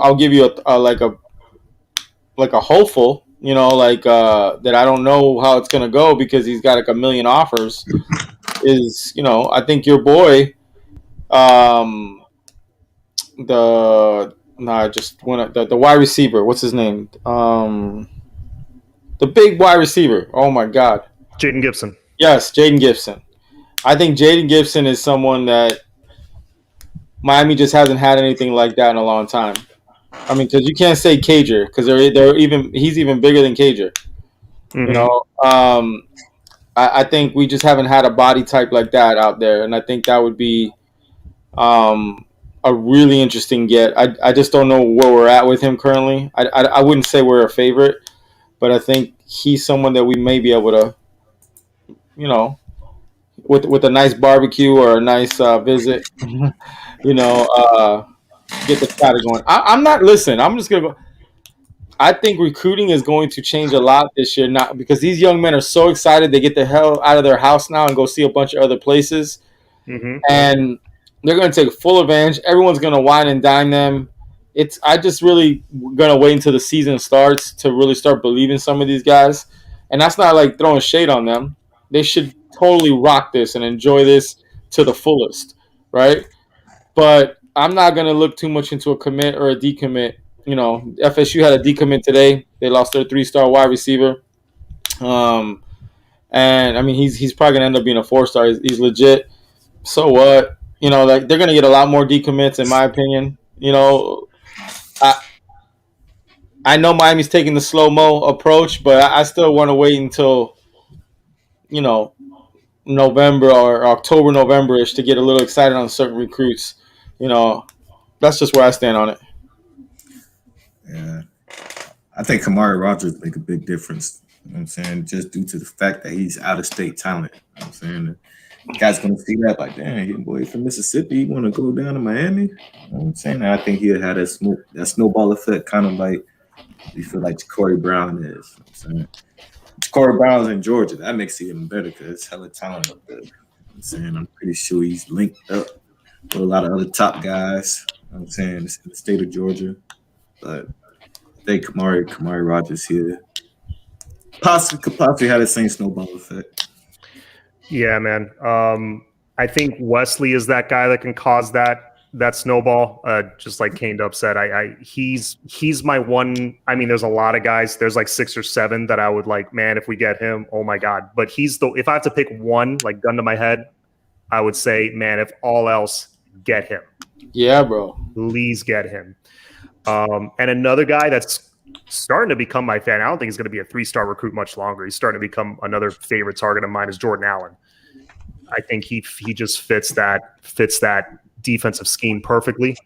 I'll give you a hopeful. That I don't know how it's gonna go because he's got like a million offers. I think your boy, the wide receiver. What's his name? The big wide receiver. Oh my God. Jaden Gibson. Yes, Jaden Gibson. I think Jaden Gibson is someone that Miami just hasn't had anything like that in a long time. I mean, because you can't say Cager because they're even he's even bigger than Cager. You Mhm. know, I think we just haven't had a body type like that out there, and I think that would be a really interesting get. I just don't know where we're at with him currently. I wouldn't say we're a favorite, but I think he's someone that we may be able to, you know, with a nice barbecue or a nice visit, you know, get the chatter going. I'm not listen. I'm just gonna go. I think recruiting is going to change a lot this year, not because these young men are so excited they get the hell out of their house now and go see a bunch of other places, Mhm. and they're going to take full advantage. Everyone's going to wine and dine them. I just really going to wait until the season starts to really start believing some of these guys, and that's not like throwing shade on them. They should totally rock this and enjoy this to the fullest, right? But I'm not going to look too much into a commit or a decommit. You know, FSU had a decommit today. They lost their 3-star wide receiver. Um, and I mean, he's probably going to end up being a 4-star. He's legit. So what? You know, like they're going to get a lot more decommits, in my opinion. You know, I I know Miami's taking the slow mo approach, but I still want to wait until you know November or October, November-ish to get a little excited on certain recruits. You know, that's just where I stand on it. Yeah. I think Kamari Rogers make a big difference. You know what I'm saying? Just due to the fact that he's out of state talent. You know what I'm saying? The guy's gonna see that like, damn, he boy from Mississippi, you wanna go down to Miami? You know what I'm saying? And I think he'll have that snowball effect, kind of like we feel like Corey Brown is. You know what I'm saying? Corey Brown's in Georgia. That makes it even better because it's hella talent up there. You know what I'm saying? I'm pretty sure he's linked up with a lot of other top guys. You know what I'm saying? In the state of Georgia. But I think Kamari Rogers here could possibly have the same snowball effect. Yeah, man. I think Wesley is that guy that can cause that snowball. Just like Kane Dub said, he's my one. I mean, there's a lot of guys. There's like 6 or 7 that I would like. Man, if we get him, oh my god. But if I have to pick one, like gun to my head, I would say, man, if all else, get him. Yeah, bro. Please get him. And another guy that's starting to become my fan. I don't think he's going to be a 3-star recruit much longer. He's starting to become another favorite target of mine is Jordan Allen. I think he just fits that defensive scheme perfectly.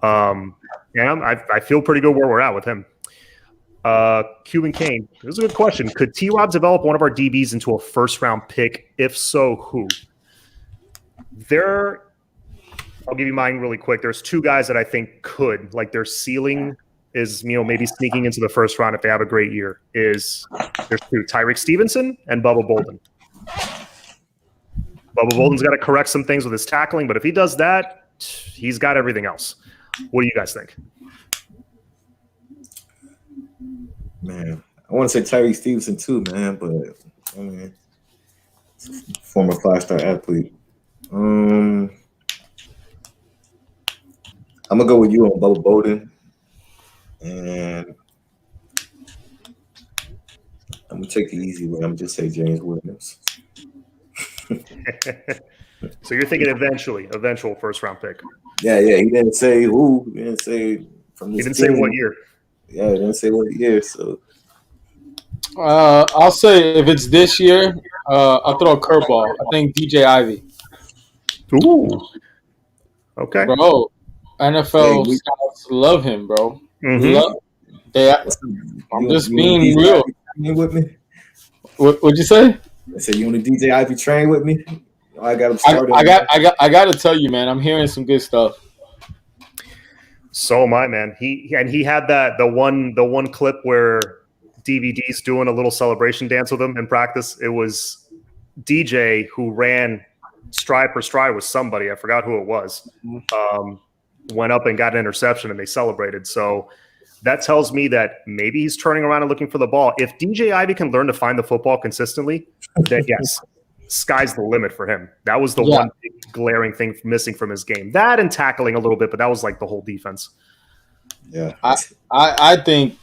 And I feel pretty good where we're at with him. Cuban Kane, this is a good question. Could T-Rob develop one of our DBs into a first-round pick? If so, who? I'll give you mine really quick. There's 2 guys that I think could, like their ceiling is, maybe sneaking into the first round if they have a great year. There's 2, Tyreek Stevenson and Bubba Bolden. Bubba Bolden's got to correct some things with his tackling, but if he does that, he's got everything else. What do you guys think? Man, I want to say Tyreek Stevenson too, man, but I mean, former 5-star athlete. I'm gonna go with you on Bubba Bolden, and I'm gonna take the easy way. I'm gonna just say James Williams. So you're thinking eventual first-round pick. Yeah. He didn't say who. He didn't say from this. He didn't say what year. Yeah, he didn't say what year. So I'll say if it's this year, I'll throw a curveball. I think DJ Ivy. Ooh. Okay. Bro, NFL scouts love him, bro. Mm-hmm. I'm just being real. With me? What'd you say? I said you on the DJ Ivy train with me? I got him started. I got to tell you, man. I'm hearing some good stuff. So am I, man. He had the one clip where DVD's doing a little celebration dance with him in practice. It was DJ who ran stride for stride with somebody. I forgot who it was. Went up and got an interception, and they celebrated. So that tells me that maybe he's turning around and looking for the ball. If DJ Ivy can learn to find the football consistently, then yes, sky's the limit for him. That was the one big glaring thing missing from his game. That and tackling a little bit, but that was like the whole defense. Yeah, I think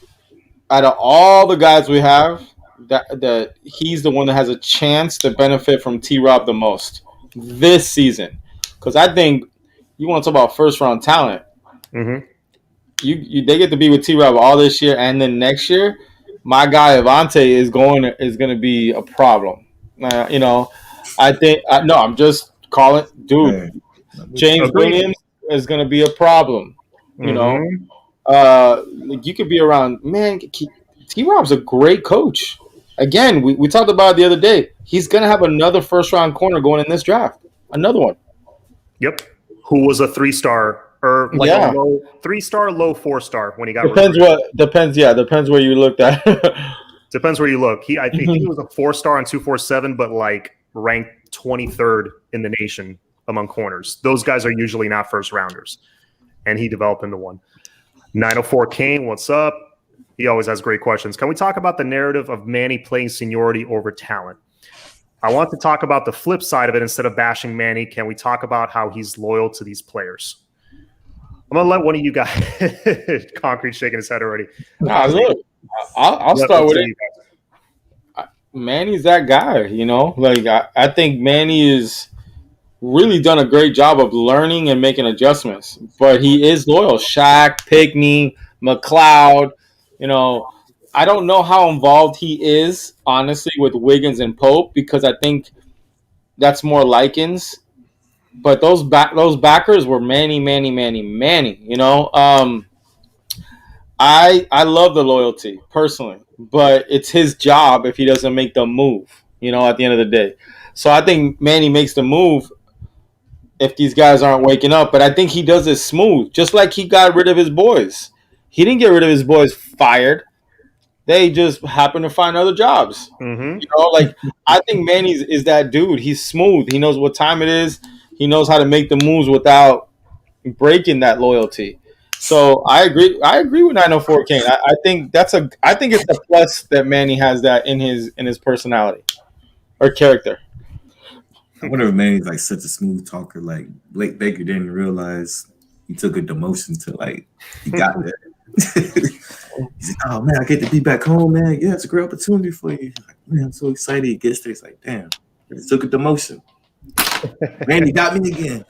out of all the guys we have, that he's the one that has a chance to benefit from T-Rob the most this season. Because I think you want to talk about first round talent. Mm-hmm. They get to be with T-Rob all this year, and then next year, my guy Avante is going to be a problem. I think no, I'm just calling, dude. Hey, James Agreed. Williams is going to be a problem. Mm-hmm. Like you could be around, man. T-Rob's a great coach. Again, we talked about it the other day. He's going to have another first round corner going in this draft. Another one. Yep. Who was a 3-star or like Yeah. a low 3-star, low 4-star when he got Depends where you looked at. Depends where you look. I think he was a 4-star on 247, but like ranked 23rd in the nation among corners. Those guys are usually not first rounders, and he developed into one. 904 Kane, what's up? He always has great questions. Can we talk about the narrative of Manny playing seniority over talent? I want to talk about the flip side of it instead of bashing Manny. Can we talk about how he's loyal to these players? I'm going to let one of you guys, Concrete shaking his head already. Nah, look, I'll start with it. Manny's that guy, Like, I think Manny has really done a great job of learning and making adjustments. But he is loyal. Shaq, Pickney, McLeod, I don't know how involved he is, honestly, with Wiggins and Pope, because I think that's more Likens. But those backers were Manny. I love the loyalty personally, but it's his job if he doesn't make the move. At the end of the day, so I think Manny makes the move if these guys aren't waking up. But I think he does it smooth, just like he got rid of his boys. He didn't get rid of his boys fired. They just happen to find other jobs. Mm-hmm. Like I think Manny is that dude. He's smooth. He knows what time it is. He knows how to make the moves without breaking that loyalty. So I agree. I agree with 904 Kane. I think it's a plus that Manny has that in his personality or character. I wonder if Manny's like such a smooth talker. Like Blake Baker didn't realize he took a demotion to like he got there. He said, "Oh man, I get to be back home, man. Yeah, it's a great opportunity for you." Like, man, I'm so excited. He gets there. He's like, "Damn, I took a demotion." Manny got me again.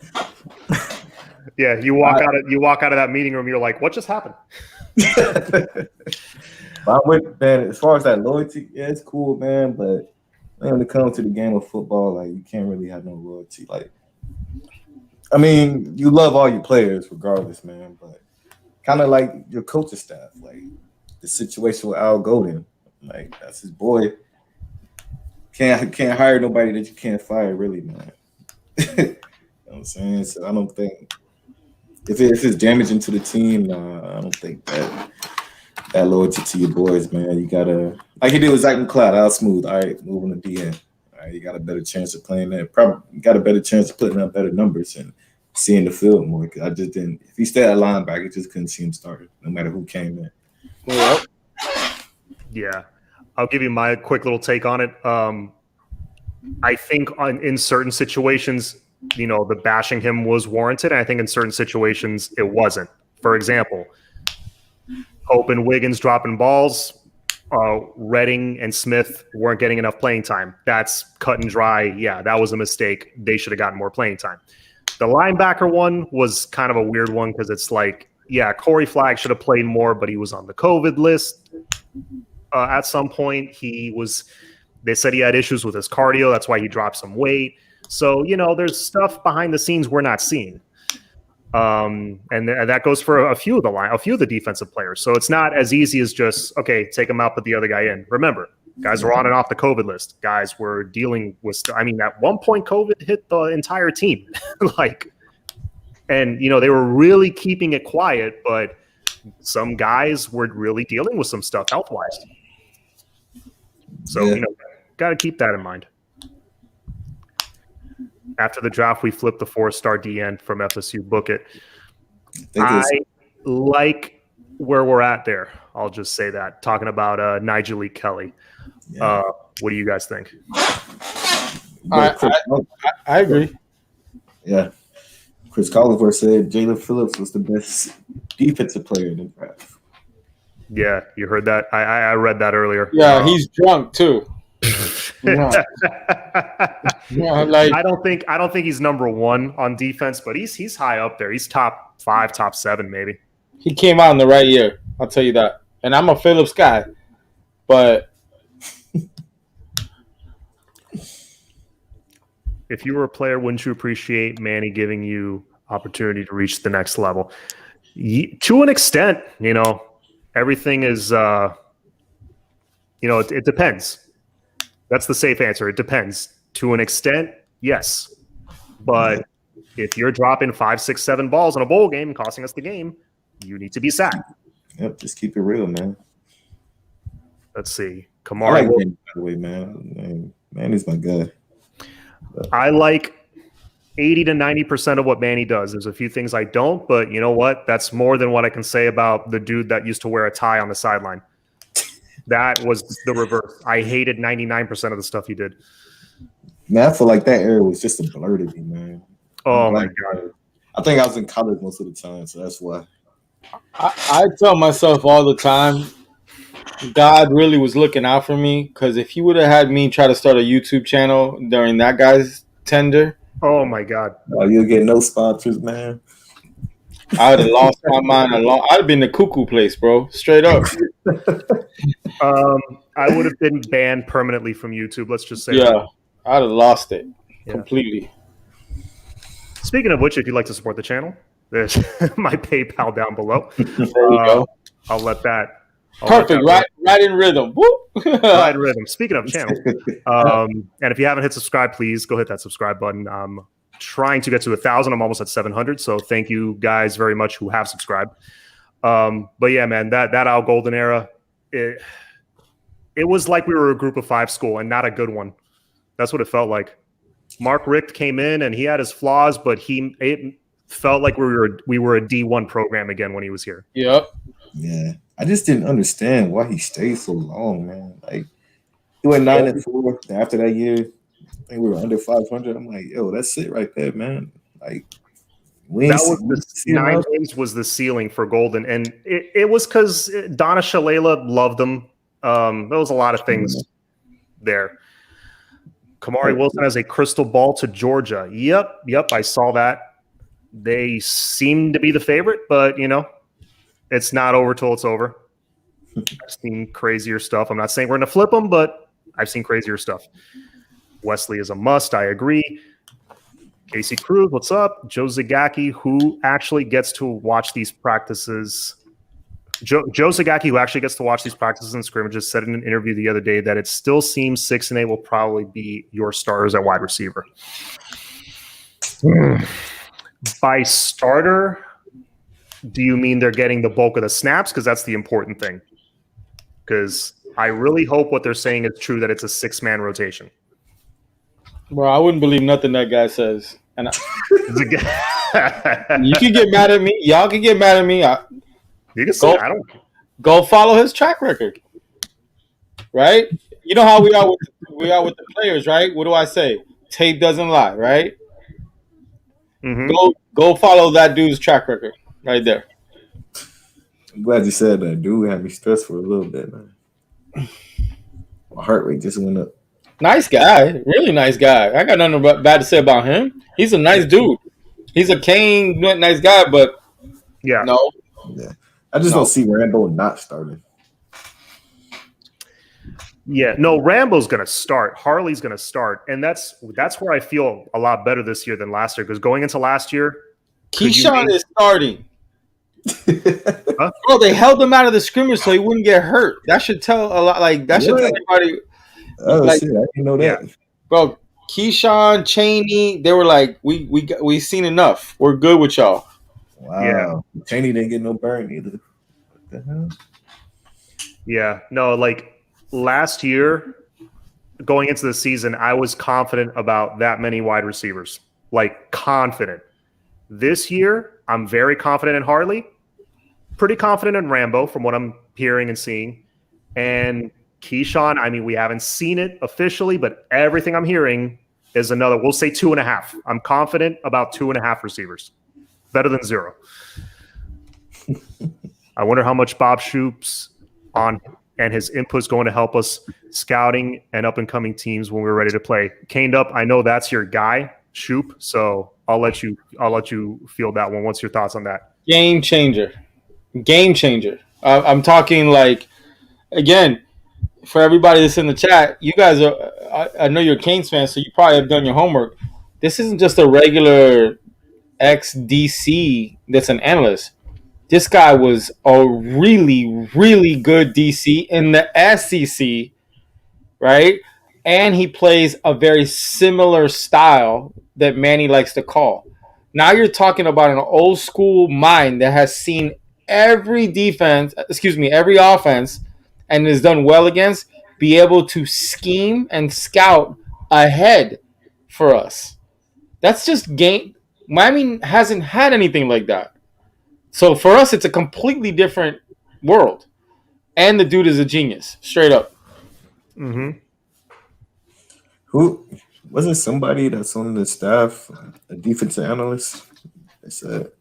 Yeah, you walk out of that meeting room. You're like, "What just happened?" But I'm with man. As far as that loyalty, yeah, it's cool, man. But when it comes to the game of football, like you can't really have no loyalty. Like, I mean, you love all your players regardless, man. But kind of like your coaching staff, like the situation with Al Golden, like that's his boy. Can't hire nobody that you can't fire, really, man. You know what I'm saying? So I don't think if it's damaging to the team, I don't think that loyalty to your boys, man. You gotta like he did with Zach McLeod, out smooth. All right, moving to DN. All right, you got a better chance of playing that. Probably got a better chance of putting up better numbers and seeing the field more. Cause I just didn't. If he stayed at linebacker, I just couldn't see him started, no matter who came in. Yep. Yeah, I'll give you my quick little take on it. I think in certain situations, the bashing him was warranted. And I think in certain situations it wasn't. For example, Hope and Wiggins dropping balls. Redding and Smith weren't getting enough playing time. That's cut and dry. Yeah, that was a mistake. They should have gotten more playing time. The linebacker one was kind of a weird one because it's like, yeah, Corey Flagg should have played more, but he was on the COVID list. At some point, they said he had issues with his cardio. That's why he dropped some weight. So, there's stuff behind the scenes we're not seeing. And that goes for a few of the defensive players. So it's not as easy as just, okay, take him out, put the other guy in. Remember, guys were on and off the COVID list. Guys were dealing with, at one point COVID hit the entire team. And they were really keeping it quiet, but some guys were really dealing with some stuff health-wise. So, got to keep that in mind. After the draft, we flipped the 4-star DN from FSU. Book it. I like where we're at there. I'll just say that. Talking about Nigel Lee Kelly. Yeah. What do you guys think? I agree. Yeah. Chris Colliver said Jalen Phillips was the best defensive player in the draft. Yeah, you heard that? I read that earlier. Yeah, he's drunk too. Yeah. Yeah, like I don't think he's number one on defense, but he's high up there. He's top 5, top 7, maybe. he came out in the right year. I'll tell you that. And I'm a Phillips guy, but If you were a player, wouldn't you appreciate Manny giving you opportunity to reach the next level? To an extent, everything is, it depends. That's the safe answer. It depends. To an extent, yes. But if you're dropping 5, 6, 7 balls in a bowl game and costing us the game, you need to be sacked. Yep, just keep it real, man. Let's see. I Kamari like Wilson. Manny, by the way, man. Manny's my guy. I like 80 to 90% of what Manny does. There's a few things I don't, but you know what? That's more than what I can say about the dude that used to wear a tie on the sideline. That was the reverse. I hated 99% of the stuff he did. Man, I feel like that era was just a blur to me, man. Oh, my God. I think I was in college most of the time, so that's why. I tell myself all the time, God really was looking out for me, because if he would have had me try to start a YouTube channel during that guy's tender, Oh, my God. Oh, you'll get no sponsors, man. I would have lost my mind I'd have been the cuckoo place, bro. Straight up. I would have been banned permanently from YouTube. Let's just say Yeah, that. I'd have lost it Yeah. completely. Speaking of which, if you'd like to support the channel, there's my PayPal down below. There you go. I'll let that. Perfect. Right in rhythm. Woo! Right rhythm. Speaking of channel, and if you haven't hit subscribe, please go hit that subscribe button. I'm trying to get to 1,000. I'm almost at 700. So thank you guys very much who have subscribed. But yeah, man, that Al Golden era, it was like we were a group of 5 school and not a good one. That's what it felt like. Mark Richt came in and he had his flaws, but it felt like we were a D1 program again when he was here. Yep. Yeah. I just didn't understand why he stayed so long, man. Like, he went 9-4. After that year, I think we were under 500. I'm like, yo, that's it right there, man. Like, That was 9 games was the ceiling for Golden, and it was because Donna Shalala loved him. There was a lot of things there. Kamari Wilson has a crystal ball to Georgia. Yep, I saw that. They seem to be the favorite, but it's not over till it's over. I've seen crazier stuff. I'm not saying we're going to flip them, but I've seen crazier stuff. Wesley is a must. I agree. Casey Cruz, what's up? Joe Zagacki, who actually gets to watch these practices. Joe Zagacki, who actually gets to watch these practices and scrimmages, said in an interview the other day that it still seems 6 and 8 will probably be your starters at wide receiver. By starter, do you mean they're getting the bulk of the snaps? Because that's the important thing. Because I really hope what they're saying is true, that it's a 6-man rotation. Bro, I wouldn't believe nothing that guy says. And you can get mad at me. Y'all can get mad at me. You can say I don't. Go follow his track record, right? You know how we are with the players, right? What do I say? Tape doesn't lie, right? Mm-hmm. Go follow that dude's track record right there. I'm glad you said that. Dude had me stressed for a little bit, man. My heart rate just went up. Nice guy, really nice guy. I got nothing bad to say about him. He's a nice dude. He's a Kane nice guy, but yeah, no. Yeah, I just don't see Rambo not starting. Yeah, no, Rambo's going to start. Harley's going to start, and that's where I feel a lot better this year than last year. Because going into last year, Keyshawn is starting. Huh? Bro, they held him out of the scrimmage so he wouldn't get hurt. That should tell a lot. Like that should tell everybody. Oh shit, I didn't know that. Yeah. Bro, Keyshawn, Chaney, they were like, we seen enough. We're good with y'all. Wow. Yeah. Chaney didn't get no burn either. What the hell? Yeah, no, like last year, going into the season, I was confident about that many wide receivers. Like confident. This year, I'm very confident in Harley. Pretty confident in Rambo from what I'm hearing and seeing. And Keyshawn, I mean, we haven't seen it officially, but everything I'm hearing is another, we'll say 2.5. I'm confident about 2.5 receivers. Better than 0. I wonder how much Bob Shoop's on and his input's going to help us scouting and up-and-coming teams when we're ready to play. Caned Up, I know that's your guy, Shoop, so I'll let you field that one. What's your thoughts on that? Game changer. I'm talking like, again, for everybody that's in the chat, you guys are, I know you're Canes fans, so you probably have done your homework. This isn't just a regular ex-DC that's an analyst. This guy was a really, really good DC in the SEC, right? And he plays a very similar style that Manny likes to call. Now you're talking about an old school mind that has seen every offense, and is done well against, be able to scheme and scout ahead for us. That's just game. Miami hasn't had anything like that. So for us, it's a completely different world. And the dude is a genius, straight up. Mm-hmm. Who wasn't somebody that's on the staff, a defensive analyst? They said,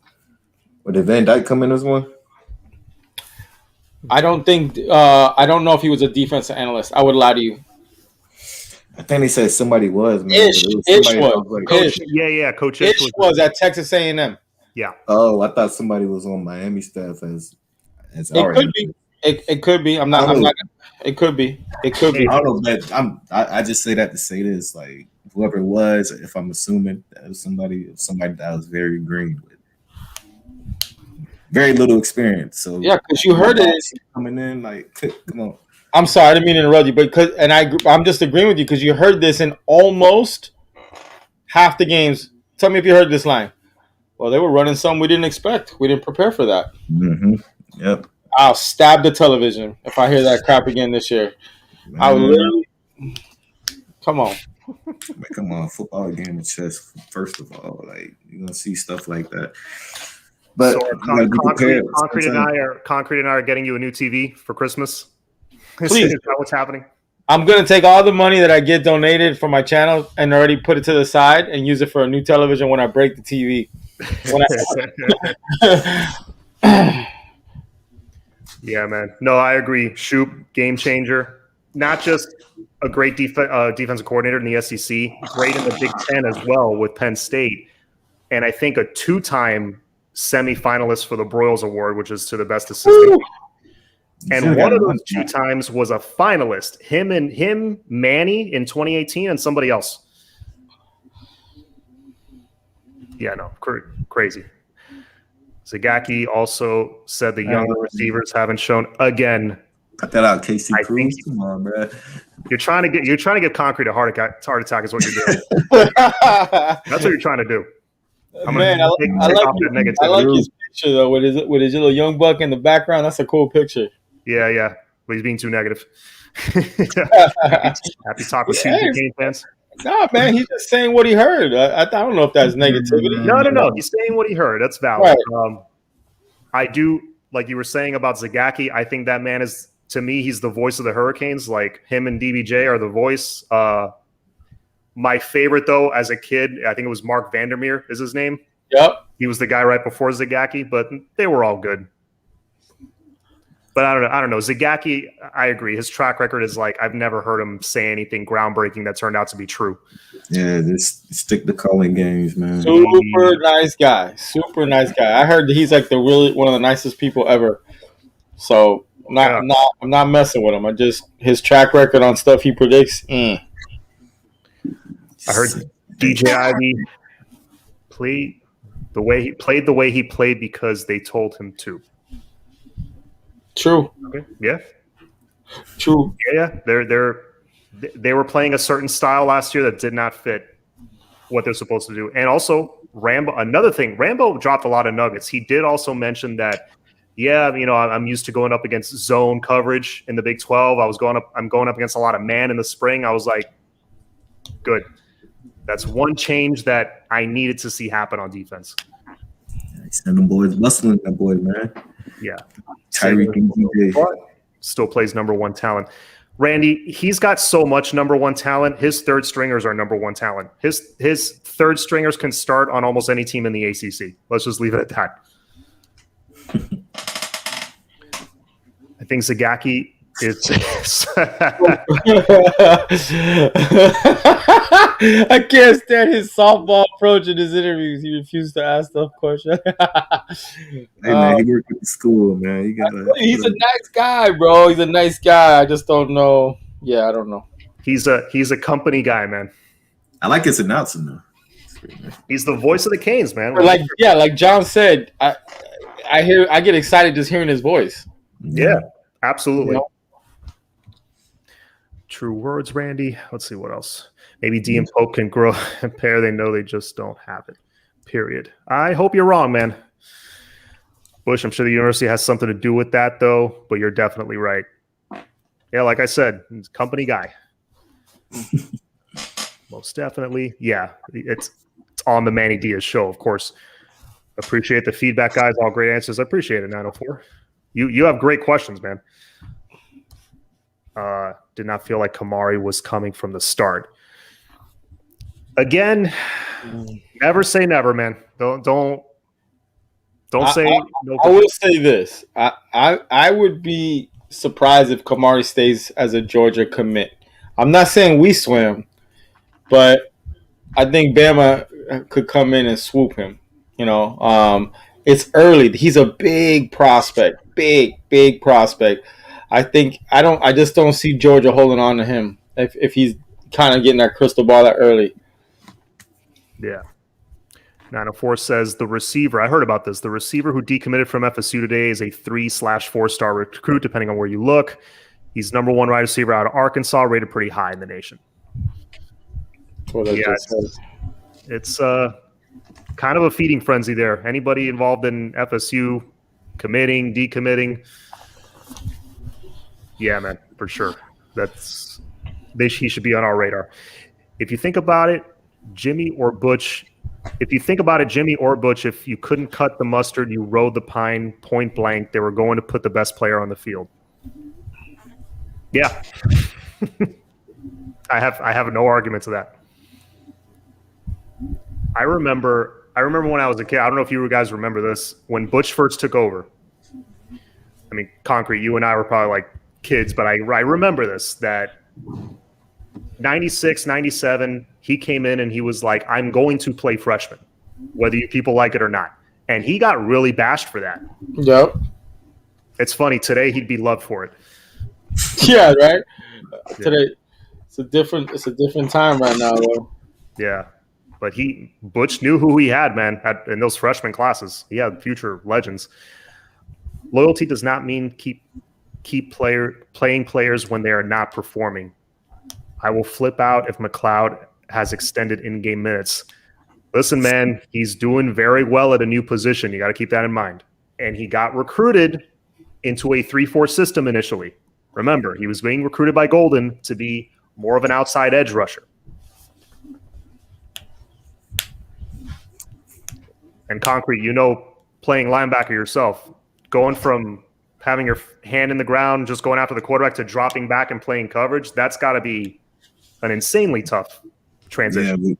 "Or did Van Dyke come in as one?" I don't know if he was a defensive analyst. I would lie to you. I think they said somebody was, man. Ish was. Coach, yeah, Coach Ish was at Texas A&M. Yeah. Oh, I thought somebody was on Miami staff as it could be. It could be. I'm not. It could be. It could be. I don't know, but I just say that to say this, like whoever it was, if I'm assuming that was somebody that was very green with very little experience. So yeah, because you heard it coming in, like, come on. I'm sorry, I didn't mean to interrupt you, I'm just agreeing with you because you heard this in almost half the games. Tell me if you heard this line. Well, they were running something we didn't expect. We didn't prepare for that. Mm-hmm. Yep. I'll stab the television if I hear that crap again this year. Man. I will literally. Come on. Come on, football game of chess. First of all, like you're gonna see stuff like that. But so Concrete and I are getting you a new TV for Christmas. Please. Is that what's happening? I'm going to take all the money that I get donated for my channel and already put it to the side and use it for a new television when I break the TV. Yeah, man. No, I agree. Shoop, game changer. Not just a great defensive coordinator in the SEC, great in the Big Ten as well with Penn State. And I think a 2-time semifinalist for the Broyles Award, which is to the best assistant. Ooh. And one of those 2 times was a finalist. Him, Manny in 2018, and somebody else. Yeah, no, crazy. Zagacki also said the younger receivers haven't shown again. Cut that out, Casey Cruz. Come on, bro. You're trying to give Concrete a heart attack is what you're doing. That's what you're trying to do. Man, I like his picture though with his little young buck in the background. That's a cool picture. Yeah, but he's being too negative. Happy talk with Tuesday, Kane fans. Nah, man, he's just saying what he heard. I don't know if that's negativity. No. He's saying what he heard. That's valid. Right. I do, like you were saying about Zagacki, I think that man is, to me, he's the voice of the Hurricanes. Like him and DBJ are the voice. My favorite, though, as a kid, I think it was Mark Vandermeer is his name. Yep. He was the guy right before Zagacki, but they were all good. But I don't know. Zagacki, I agree. His track record is like I've never heard him say anything groundbreaking that turned out to be true. Yeah, just stick to calling games, man. Super nice guy. I heard that he's like one of the nicest people ever. So I'm not messing with him. His track record on stuff he predicts. I heard DJ Ivy played the way he played because they told him to. True. Okay. Yeah. True. Yeah. They were playing a certain style last year that did not fit what they're supposed to do. And also Rambo. Another thing, Rambo dropped a lot of nuggets. He did also mention that, I'm used to going up against zone coverage in the Big 12. I'm going up against a lot of man in the spring. I was like, good. That's one change that I needed to see happen on defense. He sent them boys bustling that boy, man. Yeah. Tyreek and DJ. Still plays number 1 talent. Randy, he's got so much number 1 talent. His third stringers are number 1 talent. His third stringers can start on almost any team in the ACC. Let's just leave it at that. I think Zagacki I can't stand his softball approach in his interviews. He refused to ask tough questions. Hey man, he worked at the school, man. You gotta. He's a nice guy, bro. He's a nice guy. I just don't know. Yeah, I don't know. He's a company guy, man. I like his announcing though. He's the voice of the Canes, man. Like John said, I get excited just hearing his voice. Yeah, absolutely. You know? True words, Randy. Let's see what else. Maybe D and Pope can grow a pair. They know they just don't have it. Period. I hope you're wrong, man. Bush, I'm sure the university has something to do with that, though, but you're definitely right. Yeah, like I said, he's a company guy. Most definitely. Yeah, it's on the Manny Diaz show, of course. Appreciate the feedback, guys. All great answers. I appreciate it, 904. You have great questions, man. Did not feel like Kamari was coming from the start. Again, never say never, man. Don't say no. I will say this. I would be surprised if Kamari stays as a Georgia commit. I'm not saying we swim, but I think Bama could come in and swoop him. You know, it's early. He's a big prospect, big prospect. I just don't see Georgia holding on to him if he's kind of getting that crystal ball that early. Yeah. 904 says the receiver. I heard about this. The receiver who decommitted from FSU today is a 3/4-star recruit, depending on where you look. He's number one wide receiver out of Arkansas, rated pretty high in the nation. Yeah, it's kind of a feeding frenzy there. Anybody involved in FSU committing, decommitting. Yeah, man, for sure. He should be on our radar. If you think about it, Jimmy or Butch, if you couldn't cut the mustard, you rode the pine point blank, they were going to put the best player on the field. Yeah. I have no argument to that. I remember when I was a kid, I don't know if you guys remember this, when Butch first took over. I mean, Concrete, you and I were probably like kids, but I remember this, that 96, 97, he came in and he was like, I'm going to play freshman, whether you people like it or not. And he got really bashed for that. Yep. It's funny. Today, he'd be loved for it. Yeah, right? Yeah. Today, it's a different time right now, though. Yeah. But Butch knew who he had, man, in those freshman classes. He had future legends. Loyalty does not mean keep playing players when they are not performing. I will flip out if McLeod has extended in-game minutes. Listen, man, he's doing very well at a new position. You got to keep that in mind. And he got recruited into a 3-4 system initially. Remember, he was being recruited by Golden to be more of an outside edge rusher. And Concrete, playing linebacker yourself, going from having your hand in the ground, just going after the quarterback, to dropping back and playing coverage, that's got to be an insanely tough transition. Yeah,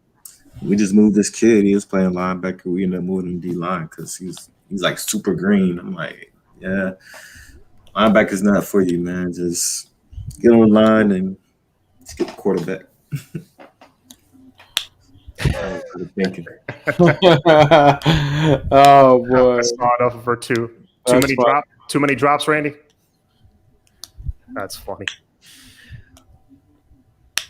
we just moved this kid. He was playing linebacker. We ended up moving him D-line because he's like super green. I'm like, yeah, linebacker's not for you, man. Just get on the line and just get the quarterback. Oh boy! That's not enough for two. Too many drops, Randy. That's funny.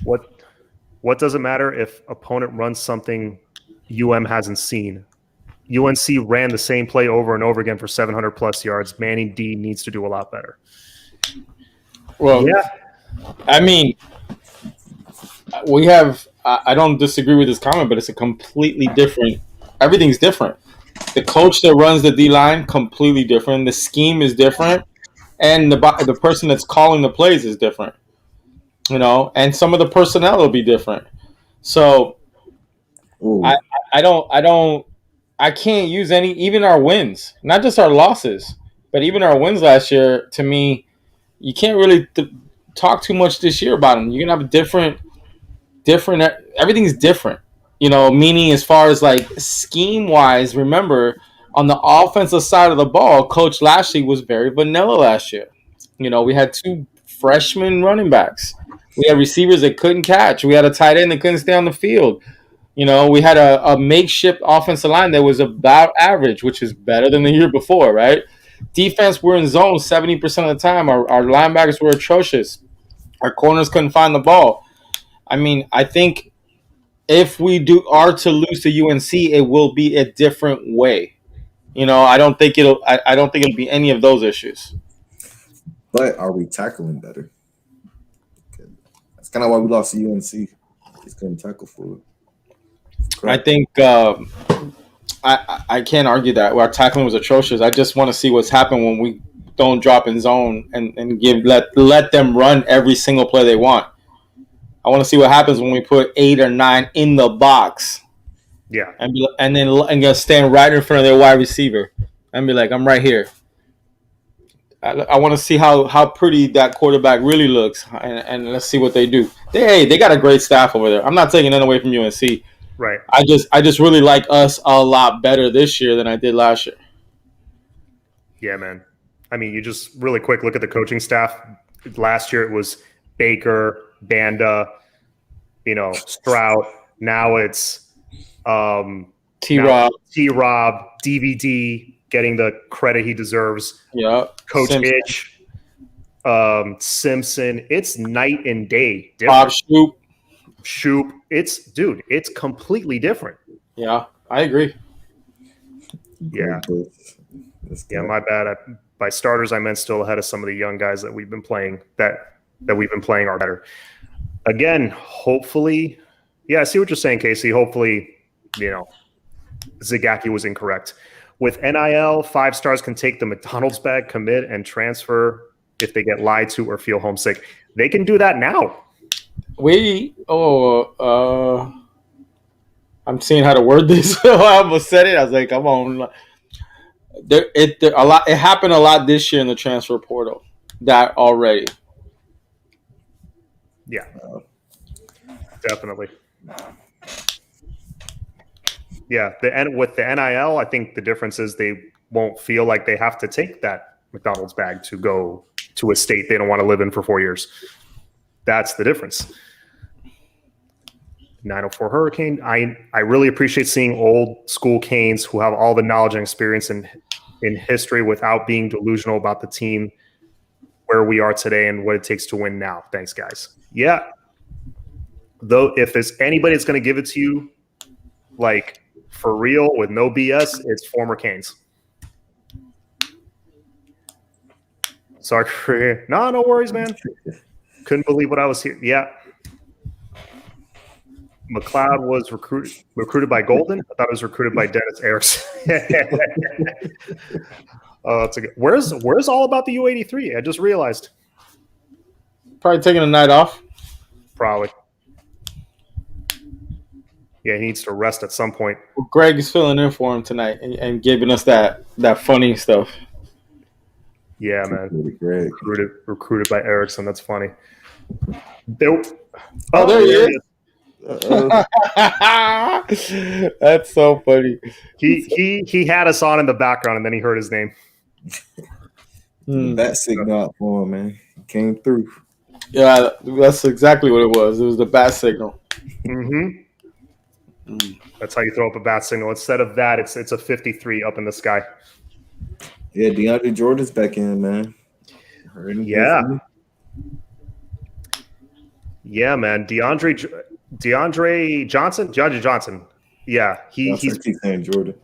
What does it matter if opponent runs something UM hasn't seen? UNC ran the same play over and over again for 700 plus yards. Manny D needs to do a lot better. Well, yeah. I mean, we have. I don't disagree with this comment, but it's a completely different. Everything's different. The coach that runs the D line, completely different. The scheme is different, and the person that's calling the plays is different. And some of the personnel will be different. So, I can't use even our wins, not just our losses, but even our wins last year. To me, you can't really talk too much this year about them. You're gonna have a different. Everything's different, meaning as far as like scheme wise. Remember, on the offensive side of the ball, Coach Lashley was very vanilla last year. We had two freshman running backs. We had receivers that couldn't catch. We had a tight end that couldn't stay on the field. You know, we had a makeshift offensive line that was about average, which is better than the year before, right? Defense, we're in zone 70% of the time. Our linebackers were atrocious. Our corners couldn't find the ball. I mean, I think if we are to lose to UNC, it will be a different way. You know, I don't think it'll be any of those issues. But are we tackling better? That's kind of why we lost to UNC. Just couldn't tackle for it. I think I can't argue that our tackling was atrocious. I just want to see what's happened when we don't drop in zone and let them run every single play they want. I want to see what happens when we put 8 or 9 in the box. Yeah, and then stand right in front of their wide receiver and be like, I'm right here. I want to see how pretty that quarterback really looks, and let's see what they do. They got a great staff over there. I'm not taking that away from UNC. right. I just really like us a lot better this year than I did last year. Yeah, man. I mean, you just really quick look at the coaching staff. Last year it was Baker, Banda, Stroud. Now it's T-Rob, DVD getting the credit he deserves. Yeah, Coach Simpson. Itch, Simpson. It's night and day Bob different. Shoop. It's completely different. Yeah, I agree. Yeah. Yeah, my bad. By starters, I meant still ahead of some of the young guys that we've been playing that we've been playing are better. Again, hopefully, yeah, I see what you're saying, Casey. Hopefully, Zagacki was incorrect. With NIL, 5 stars can take the McDonald's bag, commit, and transfer if they get lied to or feel homesick. They can do that now. I'm seeing how to word this. I almost said it. I was like, come on. It happened a lot this year in the transfer portal. That already. Yeah, definitely. Yeah, with the NIL, I think the difference is they won't feel like they have to take that McDonald's bag to go to a state they don't want to live in for 4 years. That's the difference. 904 Hurricane. I really appreciate seeing old school Canes who have all the knowledge and experience in history without being delusional about the team where we are today and what it takes to win now. Thanks, guys. Yeah. Though if there's anybody that's going to give it to you, like for real with no BS, it's former Canes. Sorry. No worries, man. Couldn't believe what I was here. Yeah. McLeod was recruited by Golden. I thought it was recruited by Dennis Erickson. Oh, that's a good. Where's all about the U83? I just realized. Probably taking a night off. Probably. Yeah, he needs to rest at some point. Well, Greg is filling in for him tonight and giving us that funny stuff. Yeah, man. Recruited by Erickson. That's funny. There he is. That's so funny. He had us on in the background and then he heard his name. That signal out for him, man. He came through. Yeah, that's exactly what it was. It was the bat signal. Mm-hmm. That's how you throw up a bat signal. Instead of that, it's a 53 up in the sky. Yeah, DeAndre Jordan's back in, man. Yeah, man. DeAndre Johnson. Yeah, he's saying Jordan.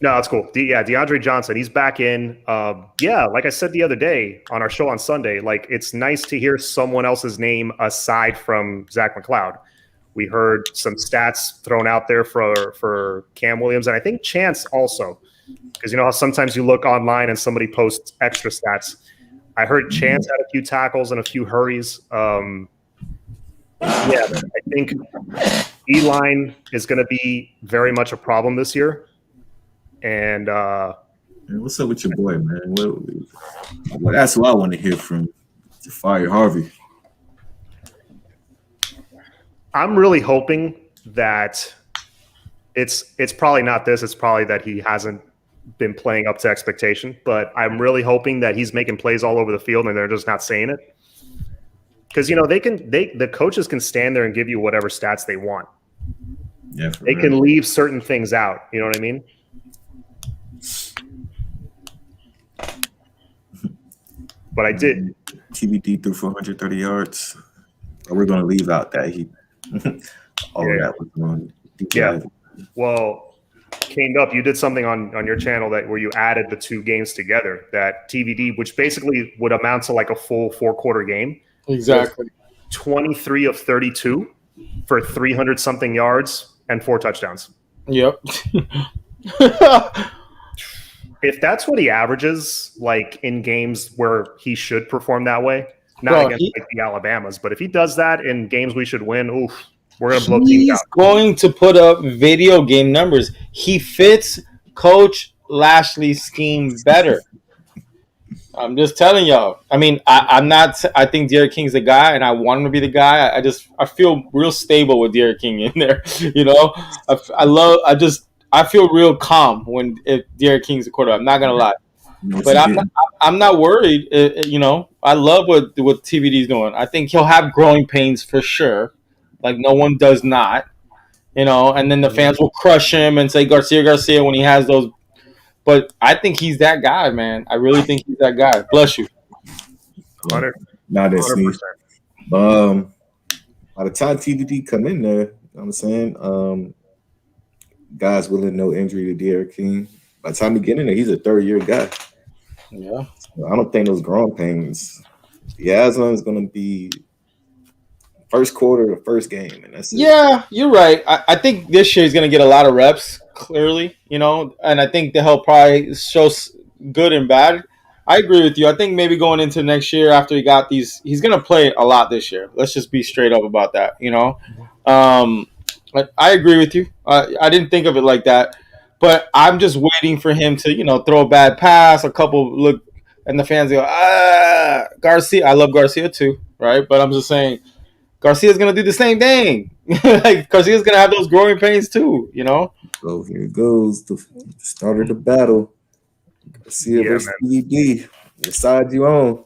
No, that's cool. DeAndre Johnson. He's back in. Like I said the other day on our show on Sunday, like it's nice to hear someone else's name aside from Zach McLeod. We heard some stats thrown out there for Cam Williams, and I think Chance also, because you know how sometimes you look online and somebody posts extra stats. I heard Chance had a few tackles and a few hurries. I think E-line is going to be very much a problem this year. And what's up with your boy, man? Well, that's what I want to hear from Jafari Harvey. I'm really hoping that it's probably not this. It's probably that he hasn't been playing up to expectation. But I'm really hoping that he's making plays all over the field and they're just not saying it. Because the coaches can stand there and give you whatever stats they want. Yeah, they real. can leave certain things out. You know what I mean? But I did. TBD threw for 130 yards. But we're going to leave out that he all of that was going deep dive. Well, Caned Up, you did something on your channel where you added the two games together, that TVD, which basically would amount to like a full 4-quarter game. Exactly. 23 of 32 for 300 something yards and 4 touchdowns. Yep. If that's what he averages, like in games where he should perform that way, not against like the Alabamas, but if he does that in games we should win, oof, we're going to blow teams out. He's going to put up video game numbers. He fits Coach Lashley's scheme better. I'm just telling y'all. I mean, I'm not. I think Derek King's the guy, and I want him to be the guy. I feel real stable with Derek King in there. You know, I feel real calm if Derek King's the quarterback. I'm not gonna lie, but I'm not worried. You know, I love what TVD's doing. I think he'll have growing pains for sure, like no one does not. You know, and then the fans will crush him and say Garcia when he has those. But I think he's that guy, man. I really think he's that guy. Bless you. 100%. Not that Steve. By the time TVD come in there, you know what I'm saying? Guys willing no injury to Derek King. By the time he get in there, he's a third-year guy. Yeah. So I don't think those growing pains. The asthma is going to be first quarter, the first game, and that's it. Yeah, you're right. I think this year he's going to get a lot of reps, clearly, you know, and I think that he'll probably show good and bad. I agree with you. I think maybe going into next year after he got these, he's going to play a lot this year. Let's just be straight up about that, you know. But I agree with you. I didn't think of it like that, but I'm just waiting for him to, you know, throw a bad pass, a couple look, and the fans go, Garcia. I love Garcia too, right? But I'm just saying, Garcia's going to do the same thing. Like, Garcia's going to have those growing pains too, you know? So here goes the start of the battle. Garcia versus TVD. What side you on?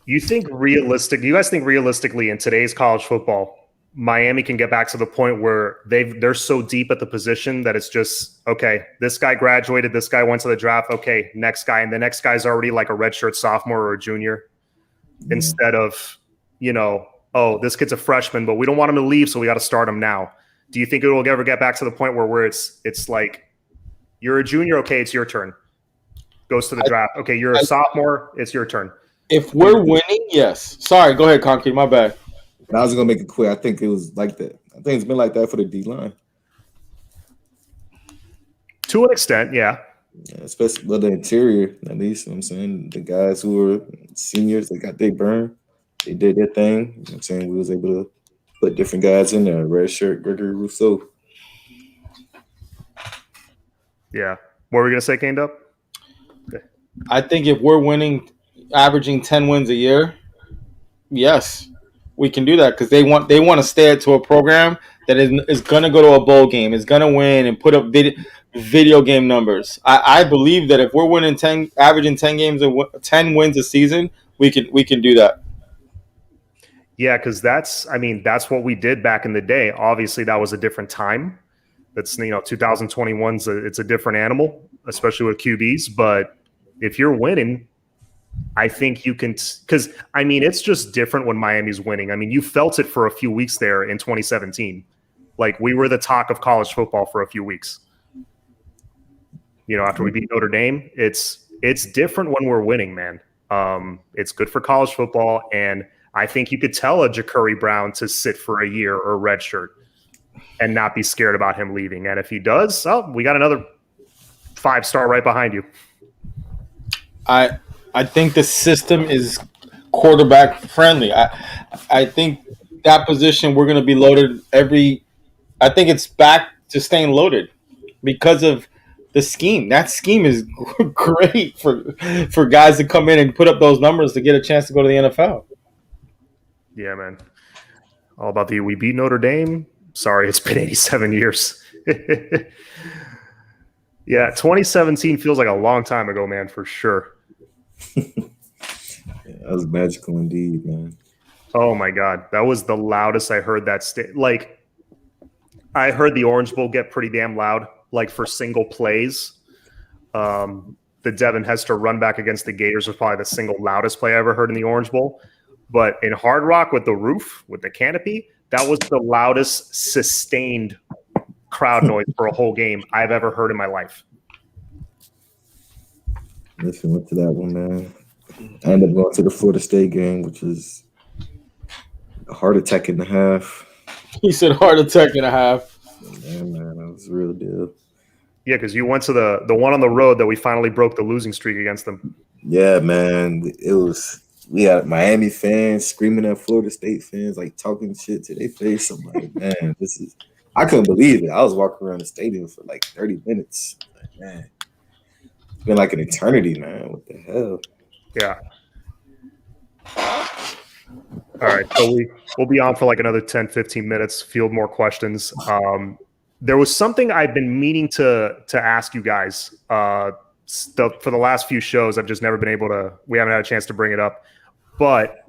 You guys think realistically in today's college football, Miami can get back to the point where they're so deep at the position that it's just, okay, this guy graduated, this guy went to the draft, okay, next guy, and the next guy's already like a redshirt sophomore or a junior instead of, you know, oh, this kid's a freshman, but we don't want him to leave, so we got to start him now. Do you think it will ever get back to the point where it's like, you're a junior, okay, it's your turn. Goes to the draft. Okay, you're a sophomore, it's your turn. If we're winning, yes. Sorry, go ahead, Concrete, my bad. I was going to make it quick. I think it was like that. I think it's been like that for the D-line. To an extent, yeah. Especially with the interior, at least. You know what I'm saying? The guys who were seniors, they got their burn. They did their thing. You know what I'm saying? We was able to put different guys in there. Red shirt, Gregory Rousseau. Yeah. What were we going to say, Caned Up? Okay. I think if we're winning, averaging 10 wins a year, yes, we can do that because they want to stay to a program that is going to go to a bowl game, is going to win and put up video game numbers. I believe that if we're winning averaging 10 wins a season, we can do that. Yeah, because that's what we did back in the day. Obviously, that was a different time. That's 2021's it's a different animal, especially with QBs. But if you're winning, I think you can, because it's just different when Miami's winning. I mean, you felt it for a few weeks there in 2017. Like, we were the talk of college football for a few weeks. After we beat Notre Dame, it's different when we're winning, man. It's good for college football, and I think you could tell a Ja'Cory Brown to sit for a year or redshirt and not be scared about him leaving. And if he does, we got another 5-star right behind you. I think the system is quarterback friendly. I think that position we're going to be loaded I think it's back to staying loaded because of the scheme. That scheme is great for guys to come in and put up those numbers to get a chance to go to the NFL. Yeah, man. All about we beat Notre Dame. Sorry, it's been 87 years. Yeah, 2017 feels like a long time ago, man, for sure. Yeah, that was magical indeed, man. Oh my God, that was the loudest I heard that. Like, I heard the Orange Bowl get pretty damn loud. Like for single plays, the Devin Hester run back against the Gators was probably the single loudest play I ever heard in the Orange Bowl. But in Hard Rock with the roof, with the canopy, that was the loudest sustained crowd noise for a whole game I've ever heard in my life. Listen, went to that one, man. I ended up going to the Florida State game, which is a heart attack and a half. He said heart attack and a half. Yeah, man, that was a real deal. Yeah, because you went to the one on the road that we finally broke the losing streak against them. Yeah, man. We had Miami fans screaming at Florida State fans, like talking shit to their face. I'm like, man, I couldn't believe it. I was walking around the stadium for like 30 minutes. Like, man, it's been like an eternity, man. What the hell? Yeah. All right, so we'll be on for like another 10, 15 minutes, field more questions. There was something I've been meaning to ask you guys for the last few shows. I've just never been able to – we haven't had a chance to bring it up. But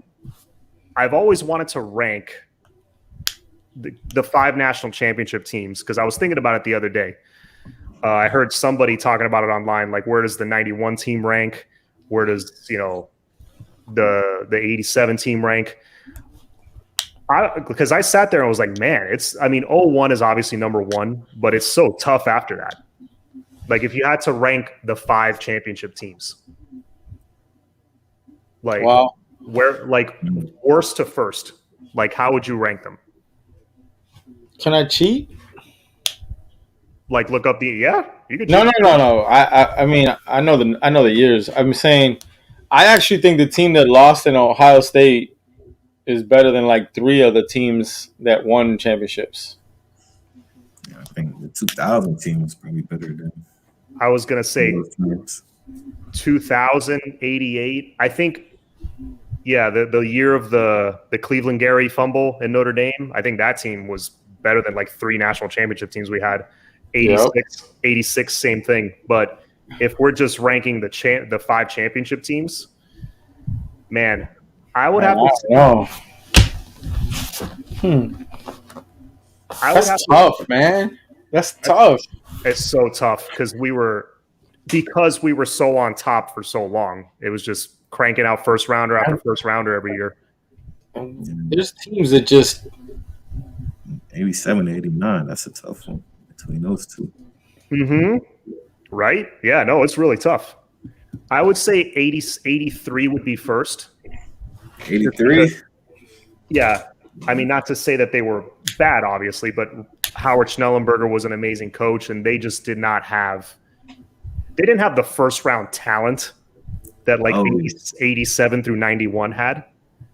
I've always wanted to rank the 5 national championship teams because I was thinking about it the other day. I heard somebody talking about it online, like where does the 91 team rank? Where does, the 87 team rank? Because I sat there and was like, man, 01 is obviously number 1, but it's so tough after that. Like if you had to rank the 5 championship teams, like where, like worst to first, like how would you rank them? Can I cheat? Like look up you could. No. I mean, I know the years. I'm saying, I actually think the team that lost in Ohio State is better than like 3 of the teams that won championships. Yeah, I think the 2000 team was probably better than. I was gonna say 2000, 88. I think, yeah, the year of the Cleveland Gary fumble in Notre Dame. I think that team was better than like 3 national championship teams we had. 86, same thing. But if we're just ranking the 5 championship teams, man, I would have to say, That's tough, man. That's tough. It's so tough because we were so on top for so long. It was just cranking out first rounder after first rounder every year. There's teams that just 87, 89. That's a tough one between those two. Mm-hmm. Right? Yeah, no, it's really tough. I would say 83 would be first. 83? Yeah. I mean, not to say that they were bad, obviously, but Howard Schnellenberger was an amazing coach, and they just didn't have the first round talent that 87 through 91 had.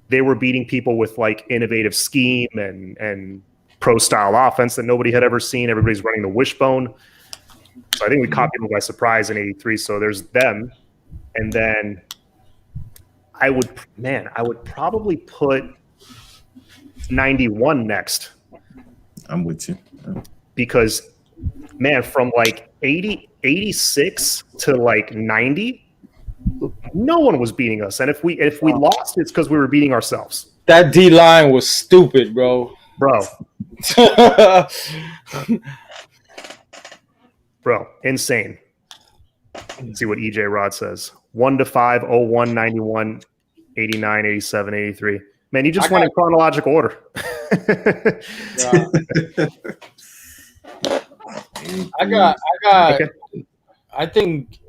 They were beating people with like innovative scheme and pro style offense that nobody had ever seen. Everybody's running the wishbone. So I think we caught people by surprise in 83. So there's them. And then I would probably put 91 next. I'm with you. Yeah. Because, man, from like 86 to like 90, no one was beating us. And if we lost, it's because we were beating ourselves. That D line was stupid, bro. Bro, insane. Let's see what EJ Rod says. 1 to 5, 01, 91, 89, 87, 83. Man, you just went in chronological order. I think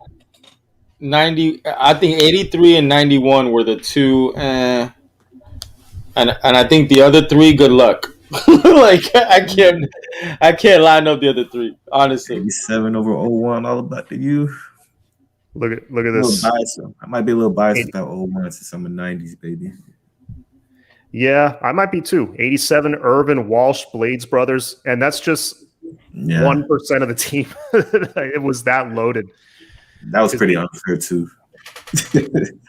83 and 91 were the 2, and I think the other 3, good luck. Like I can't line up the other 3, honestly. 87 over 01, all about the youth. Look at this. I might be a little biased about 01 to some of the 90s, baby. Yeah, I might be too. 87, Irvin, Walsh, Blades Brothers, and that's just 1% of the team. It was that loaded. That was pretty unfair too.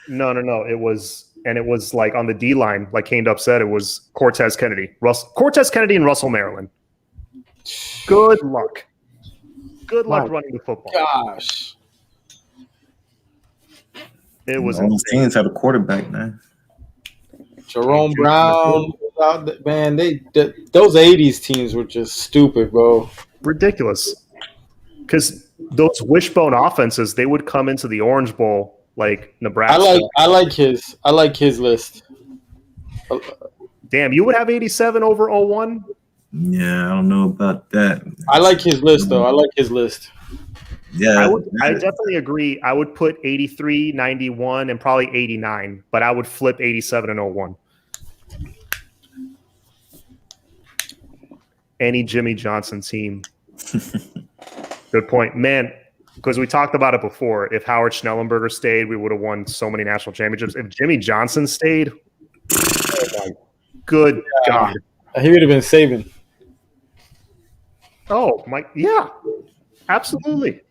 No. It was like on the D line, like Kane Dupp said, it was Cortez Kennedy and Russell Maryland. Good luck. Good luck running the football. Gosh. It was all those teams have a quarterback, man. Jerome Brown, man, those '80s teams were just stupid, bro. Ridiculous. Because those wishbone offenses, they would come into the Orange Bowl like Nebraska. I like his list. Damn, you would have 87 over 01? Yeah, I don't know about that. I like his list though. I like his list. Yeah, I definitely agree. I would put 83, 91, and probably 89, but I would flip 87 and 01. Any Jimmy Johnson team. Good point. Man, because we talked about it before. If Howard Schnellenberger stayed, we would have won so many national championships. If Jimmy Johnson stayed, oh my good God. He would have been saving. Oh, my. Yeah, absolutely.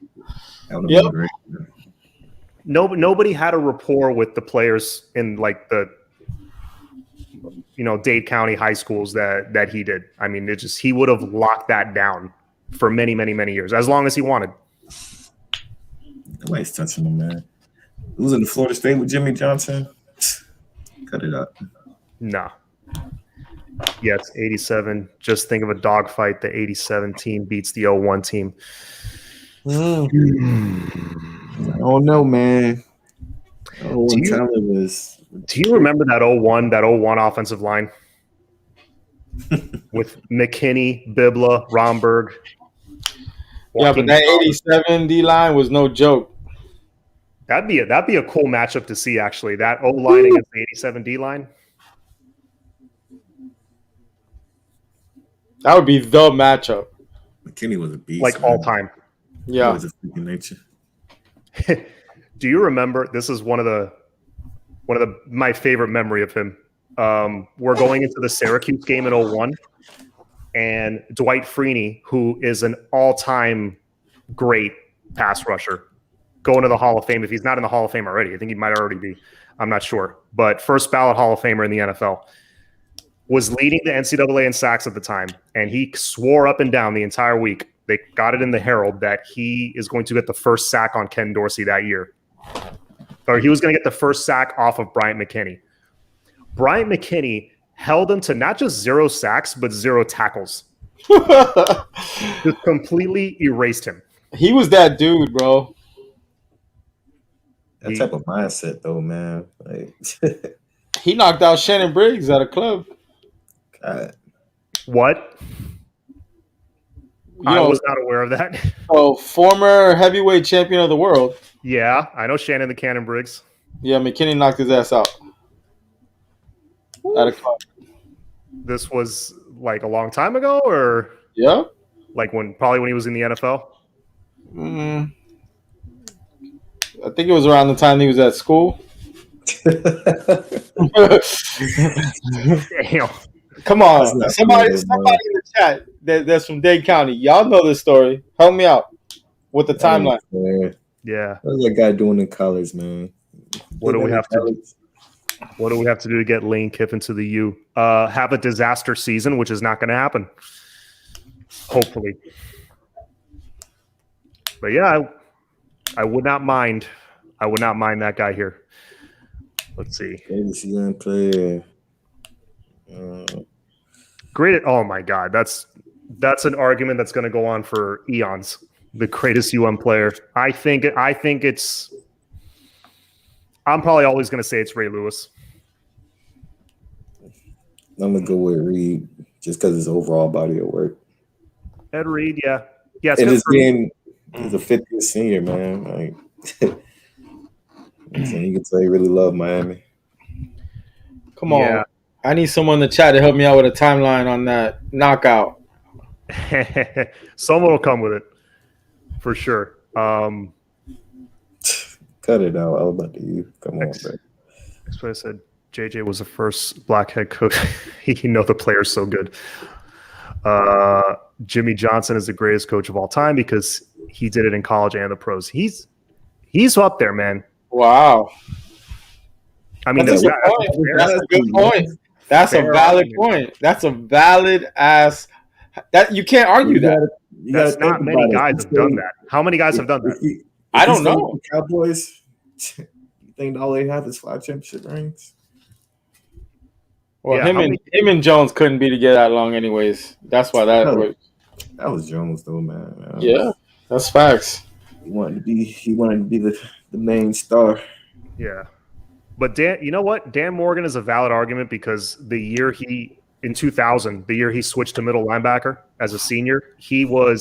That would have been great. Nobody had a rapport with the players in like the Dade County high schools that he did. I mean, he would have locked that down for many, many, many years, as long as he wanted. Nobody's touching him, man. Losing to Florida State with Jimmy Johnson, cut it up. No. Yes, 87. Just think of a dogfight. The 87 team beats the 01 team. I don't know, man. Do you remember that 01 offensive line? With McKinney, Bibla, Romberg. Yeah, but that 87 D line was no joke. That'd be a cool matchup to see, actually. That O line against the 87 D line. That would be the matchup. McKinney was a beast. Like man. All time. Yeah. He was a freaking nature. Do you remember? This is one of my favorite memory of him. We're going into the Syracuse game in 01, and Dwight Freeney, who is an all-time great pass rusher, going to the Hall of Fame. If he's not in the Hall of Fame already, I think he might already be. I'm not sure. But first ballot Hall of Famer in the NFL. Was leading the NCAA in sacks at the time, and he swore up and down the entire week. They got it in the Herald that he is going to get the first sack on Ken Dorsey that year. Or he was going to get the first sack off of Bryant McKinnie. Bryant McKinnie held him to not just 0 sacks, but 0 tackles. Just completely erased him. He was that dude, bro. That type of mindset, though, man. Like, he knocked out Shannon Briggs at a club. God. What? I was not aware of that. Oh, former heavyweight champion of the world. Yeah, I know Shannon the Cannon Briggs. Yeah, McKinney knocked his ass out. At a club. This was like a long time ago, or yeah, like probably when he was in the NFL. I think it was around the time he was at school. Damn. Come on, somebody in the chat that's from Dade County. Y'all know this story. Help me out with the timeline. Yeah. What's that guy doing in college, man? What do we have to do? What do we have to do to get Lane Kiffin to the U? Have a disaster season, which is not going to happen. Hopefully. But yeah, I would not mind. I would not mind that guy here. Let's see. Greatest young player. Great. Oh my God, that's an argument that's going to go on for eons. The greatest UM player. I think it's. I'm probably always going to say it's Ray Lewis. I'm gonna go with Reed just because his overall body of work. Ed Reed, yeah. And his game, he's a 50th senior, man. Like, you can tell he really loved Miami. Come on. Yeah. I need someone in the chat to help me out with a timeline on that knockout. Someone will come with it for sure. Cut it out. I was about to you. Come on, bro. That's what I said. JJ was the first black head coach. You know the player's so good. Jimmy Johnson is the greatest coach of all time because he did it in college and the pros. He's up there, man. Wow. I mean, that's a good point. That's a valid point. That's a valid ass. That you can't argue that. That's not many guys have done that. How many guys have done that? I don't know. Cowboys. You think all they have is 5 championship rings? Well, Yeah, him and Jones couldn't be together that long, anyways. That's why That was Jones though, man. Yeah, that's facts. He wanted to be the main star. Yeah. But Dan, you know what? Dan Morgan is a valid argument because in 2000, the year he switched to middle linebacker as a senior, he won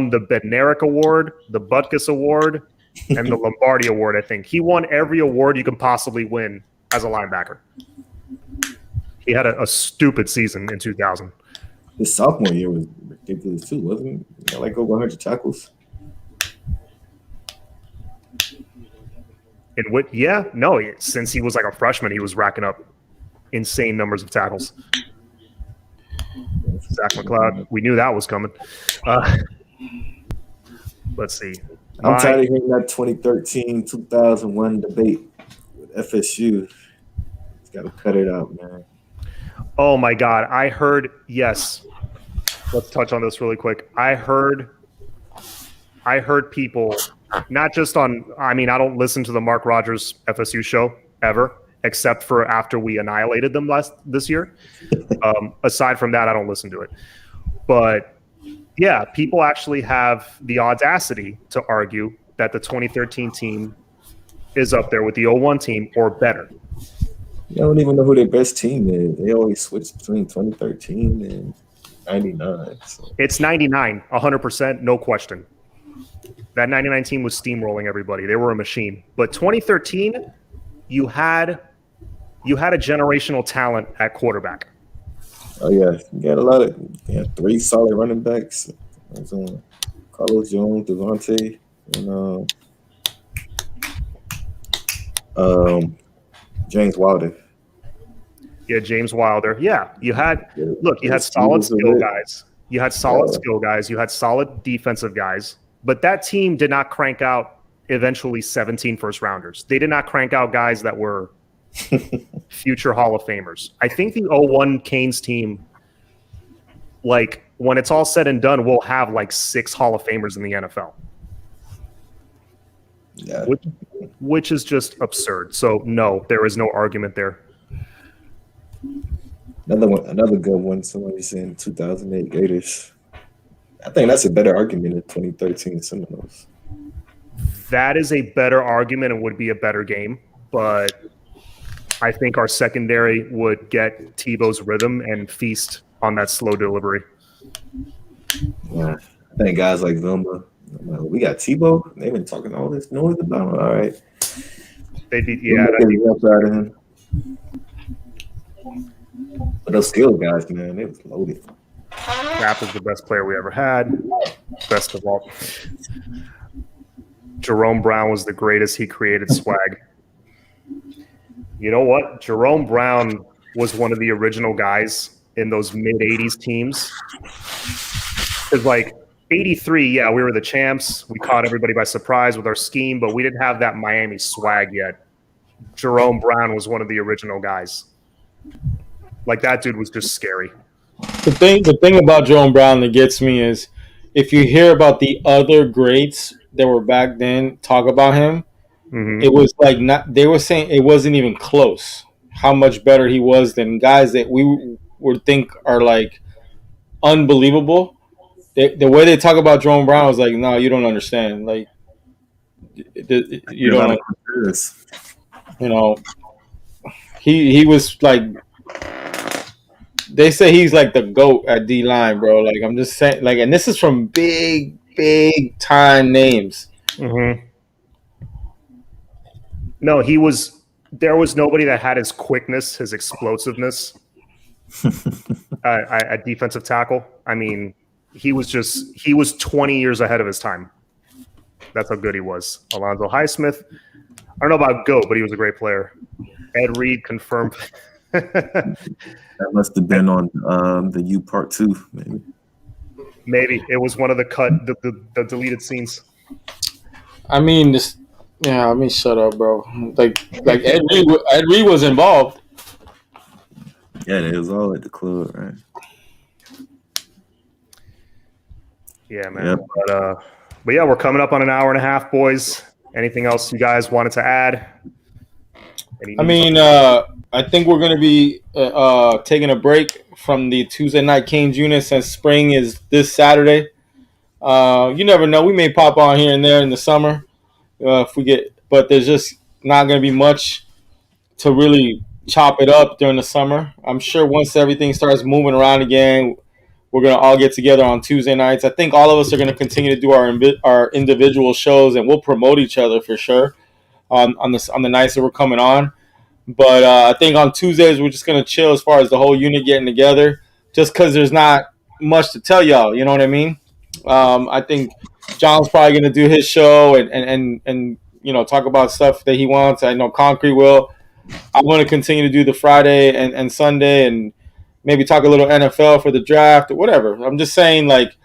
the Bednarik Award, the Butkus Award, and the Lombardi Award. I think he won every award you can possibly win as a linebacker. He had a stupid season in 2000. His sophomore year was ridiculous too, wasn't it? He got like over 100 tackles. Since he was like a freshman, he was racking up insane numbers of tackles. Zach McLeod, we knew that was coming. Let's see. I'm tired of hearing that 2013-2001 debate with FSU. It's got to cut it out, man. Oh my God! I heard. Yes, let's touch on this really quick. I heard people. Not just on, I don't listen to the Mark Rogers FSU show ever, except for after we annihilated them this year. Aside from that, I don't listen to it. But yeah, people actually have the audacity to argue that the 2013 team is up there with the 01 team or better. I don't even know who their best team is. They always switch between 2013 and 99. So. It's 99, 100%, no question. That 99 team was steamrolling everybody. They were a machine. But 2013, you had a generational talent at quarterback. Oh, yeah. You had 3 solid running backs. Carlos Jones, Devontae, and James Wilder. Yeah, James Wilder. Yeah, you had solid skill guys. You had solid defensive guys. But that team did not crank out eventually 17 first-rounders. They did not crank out guys that were future Hall of Famers. I think the 01 Canes team, like, when it's all said and done, will have like 6 Hall of Famers in the NFL. Yeah. Which is just absurd. So, no, there is no argument there. Another good one, somebody saying 2008 Gators. I think that's a better argument than 2013 Seminoles. That is a better argument and would be a better game, but I think our secondary would get Tebow's rhythm and feast on that slow delivery. Yeah, I think guys like Vilma, we got Tebow. They've been talking all this noise about him. All right, They'd be out of him. But those skill guys, man, they was loaded. Kraft is the best player we ever had. Best of all. Jerome Brown was the greatest. He created swag. You know what? Jerome Brown was one of the original guys in those mid-'80s teams. Because, like, 83, yeah, we were the champs. We caught everybody by surprise with our scheme, but we didn't have that Miami swag yet. Jerome Brown was one of the original guys. Like, that dude was just scary. The thing about Jerome Brown that gets me is if you hear about the other greats that were back then talk about him, it was like they were saying it wasn't even close how much better he was than guys that we would think are like unbelievable. The way they talk about Jerome Brown was like, no, you don't understand. Like, you don't. He was like. They say he's like the GOAT at D-line, bro. Like, I'm just saying, like, and this is from big time names. Mm-hmm. No, there was nobody that had his quickness, his explosiveness at defensive tackle. I mean, he was 20 years ahead of his time. That's how good he was. Alonzo Highsmith. I don't know about GOAT, but he was a great player. Ed Reed confirmed. That must have been on the U Part 2, maybe. Maybe it was one of the deleted scenes. I mean, shut up, bro. Like Ed Reed was involved. Yeah, it was all at the club, right? Yeah, man. Yep. But yeah, we're coming up on an hour and a half, boys. Anything else you guys wanted to add? I think we're going to be taking a break from the Tuesday night Canes unit since spring is this Saturday. You never know. We may pop on here and there in the summer if we get, but there's just not going to be much to really chop it up during the summer. I'm sure once everything starts moving around again, we're going to all get together on Tuesday nights. I think all of us are going to continue to do our individual shows, and we'll promote each other for sure on the nights that we're coming on. But I think on Tuesdays we're just gonna chill as far as the whole unit getting together, just because there's not much to tell y'all. You know what I mean? I think John's probably gonna do his show and talk about stuff that he wants. I know Concrete will. I'm gonna continue to do the Friday and Sunday and maybe talk a little NFL for the draft or whatever. I'm just saying, like,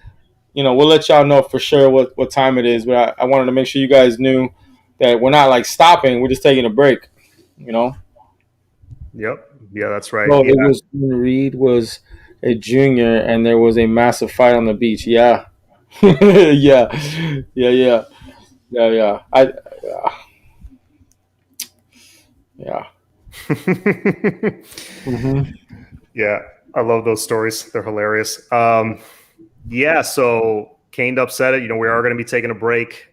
we'll let y'all know for sure what time it is. But I wanted to make sure you guys knew that we're not like stopping. We're just taking a break. Yep. Yeah, that's right. Well, Yeah. it was Reed was a junior, and there was a massive fight on the beach. Yeah, yeah. Yeah. Mm-hmm. Yeah, I love those stories. They're hilarious. Yeah, so Kane upset it. We are going to be taking a break.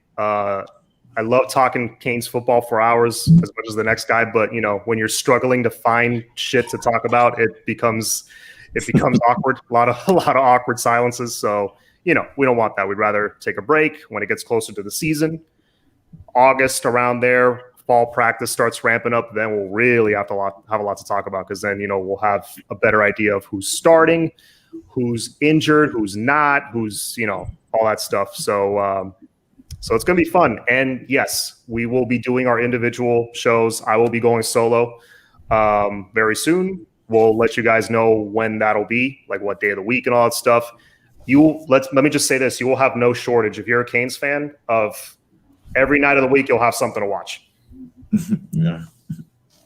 I love talking Canes football for hours as much as the next guy, but when you're struggling to find shit to talk about, it becomes awkward. A lot of awkward silences. So we don't want that. We'd rather take a break when it gets closer to the season. August around there, fall practice starts ramping up. Then we'll really have a lot to talk about because then we'll have a better idea of who's starting, who's injured, who's not, who's all that stuff. So it's going to be fun. And yes, we will be doing our individual shows. I will be going solo very soon. We'll let you guys know when that'll be, like what day of the week and all that stuff. Let me just say this. You will have no shortage. If you're a Canes fan, of every night of the week, you'll have something to watch. Yeah.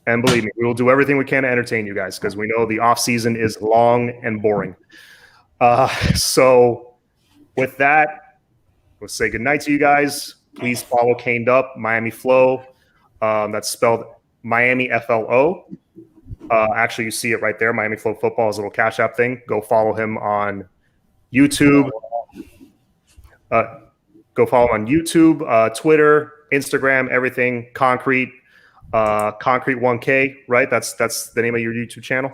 And believe me, we will do everything we can to entertain you guys because we know the off season is long and boring. So with that, we'll say goodnight to you guys. Please follow Caned Up, Miami Flow. That's spelled Miami FLO. Actually, you see it right there. Miami Flow Football is a little Cash App thing. Go follow him on YouTube. Go follow him on YouTube, Twitter, Instagram, everything. Concrete 1K, right? That's the name of your YouTube channel.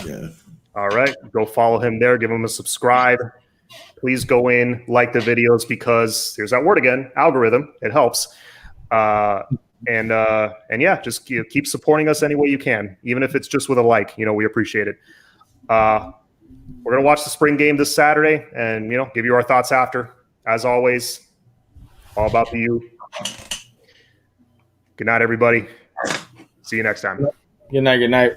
Yeah. All right. Go follow him there. Give him a subscribe. Please go in, like the videos because there's that word again, algorithm. It helps. And yeah, just keep supporting us any way you can, even if it's just with a like. We appreciate it. We're gonna watch the spring game this Saturday, and give you our thoughts after. As always, all about the U. Good night, everybody. See you next time. Good night.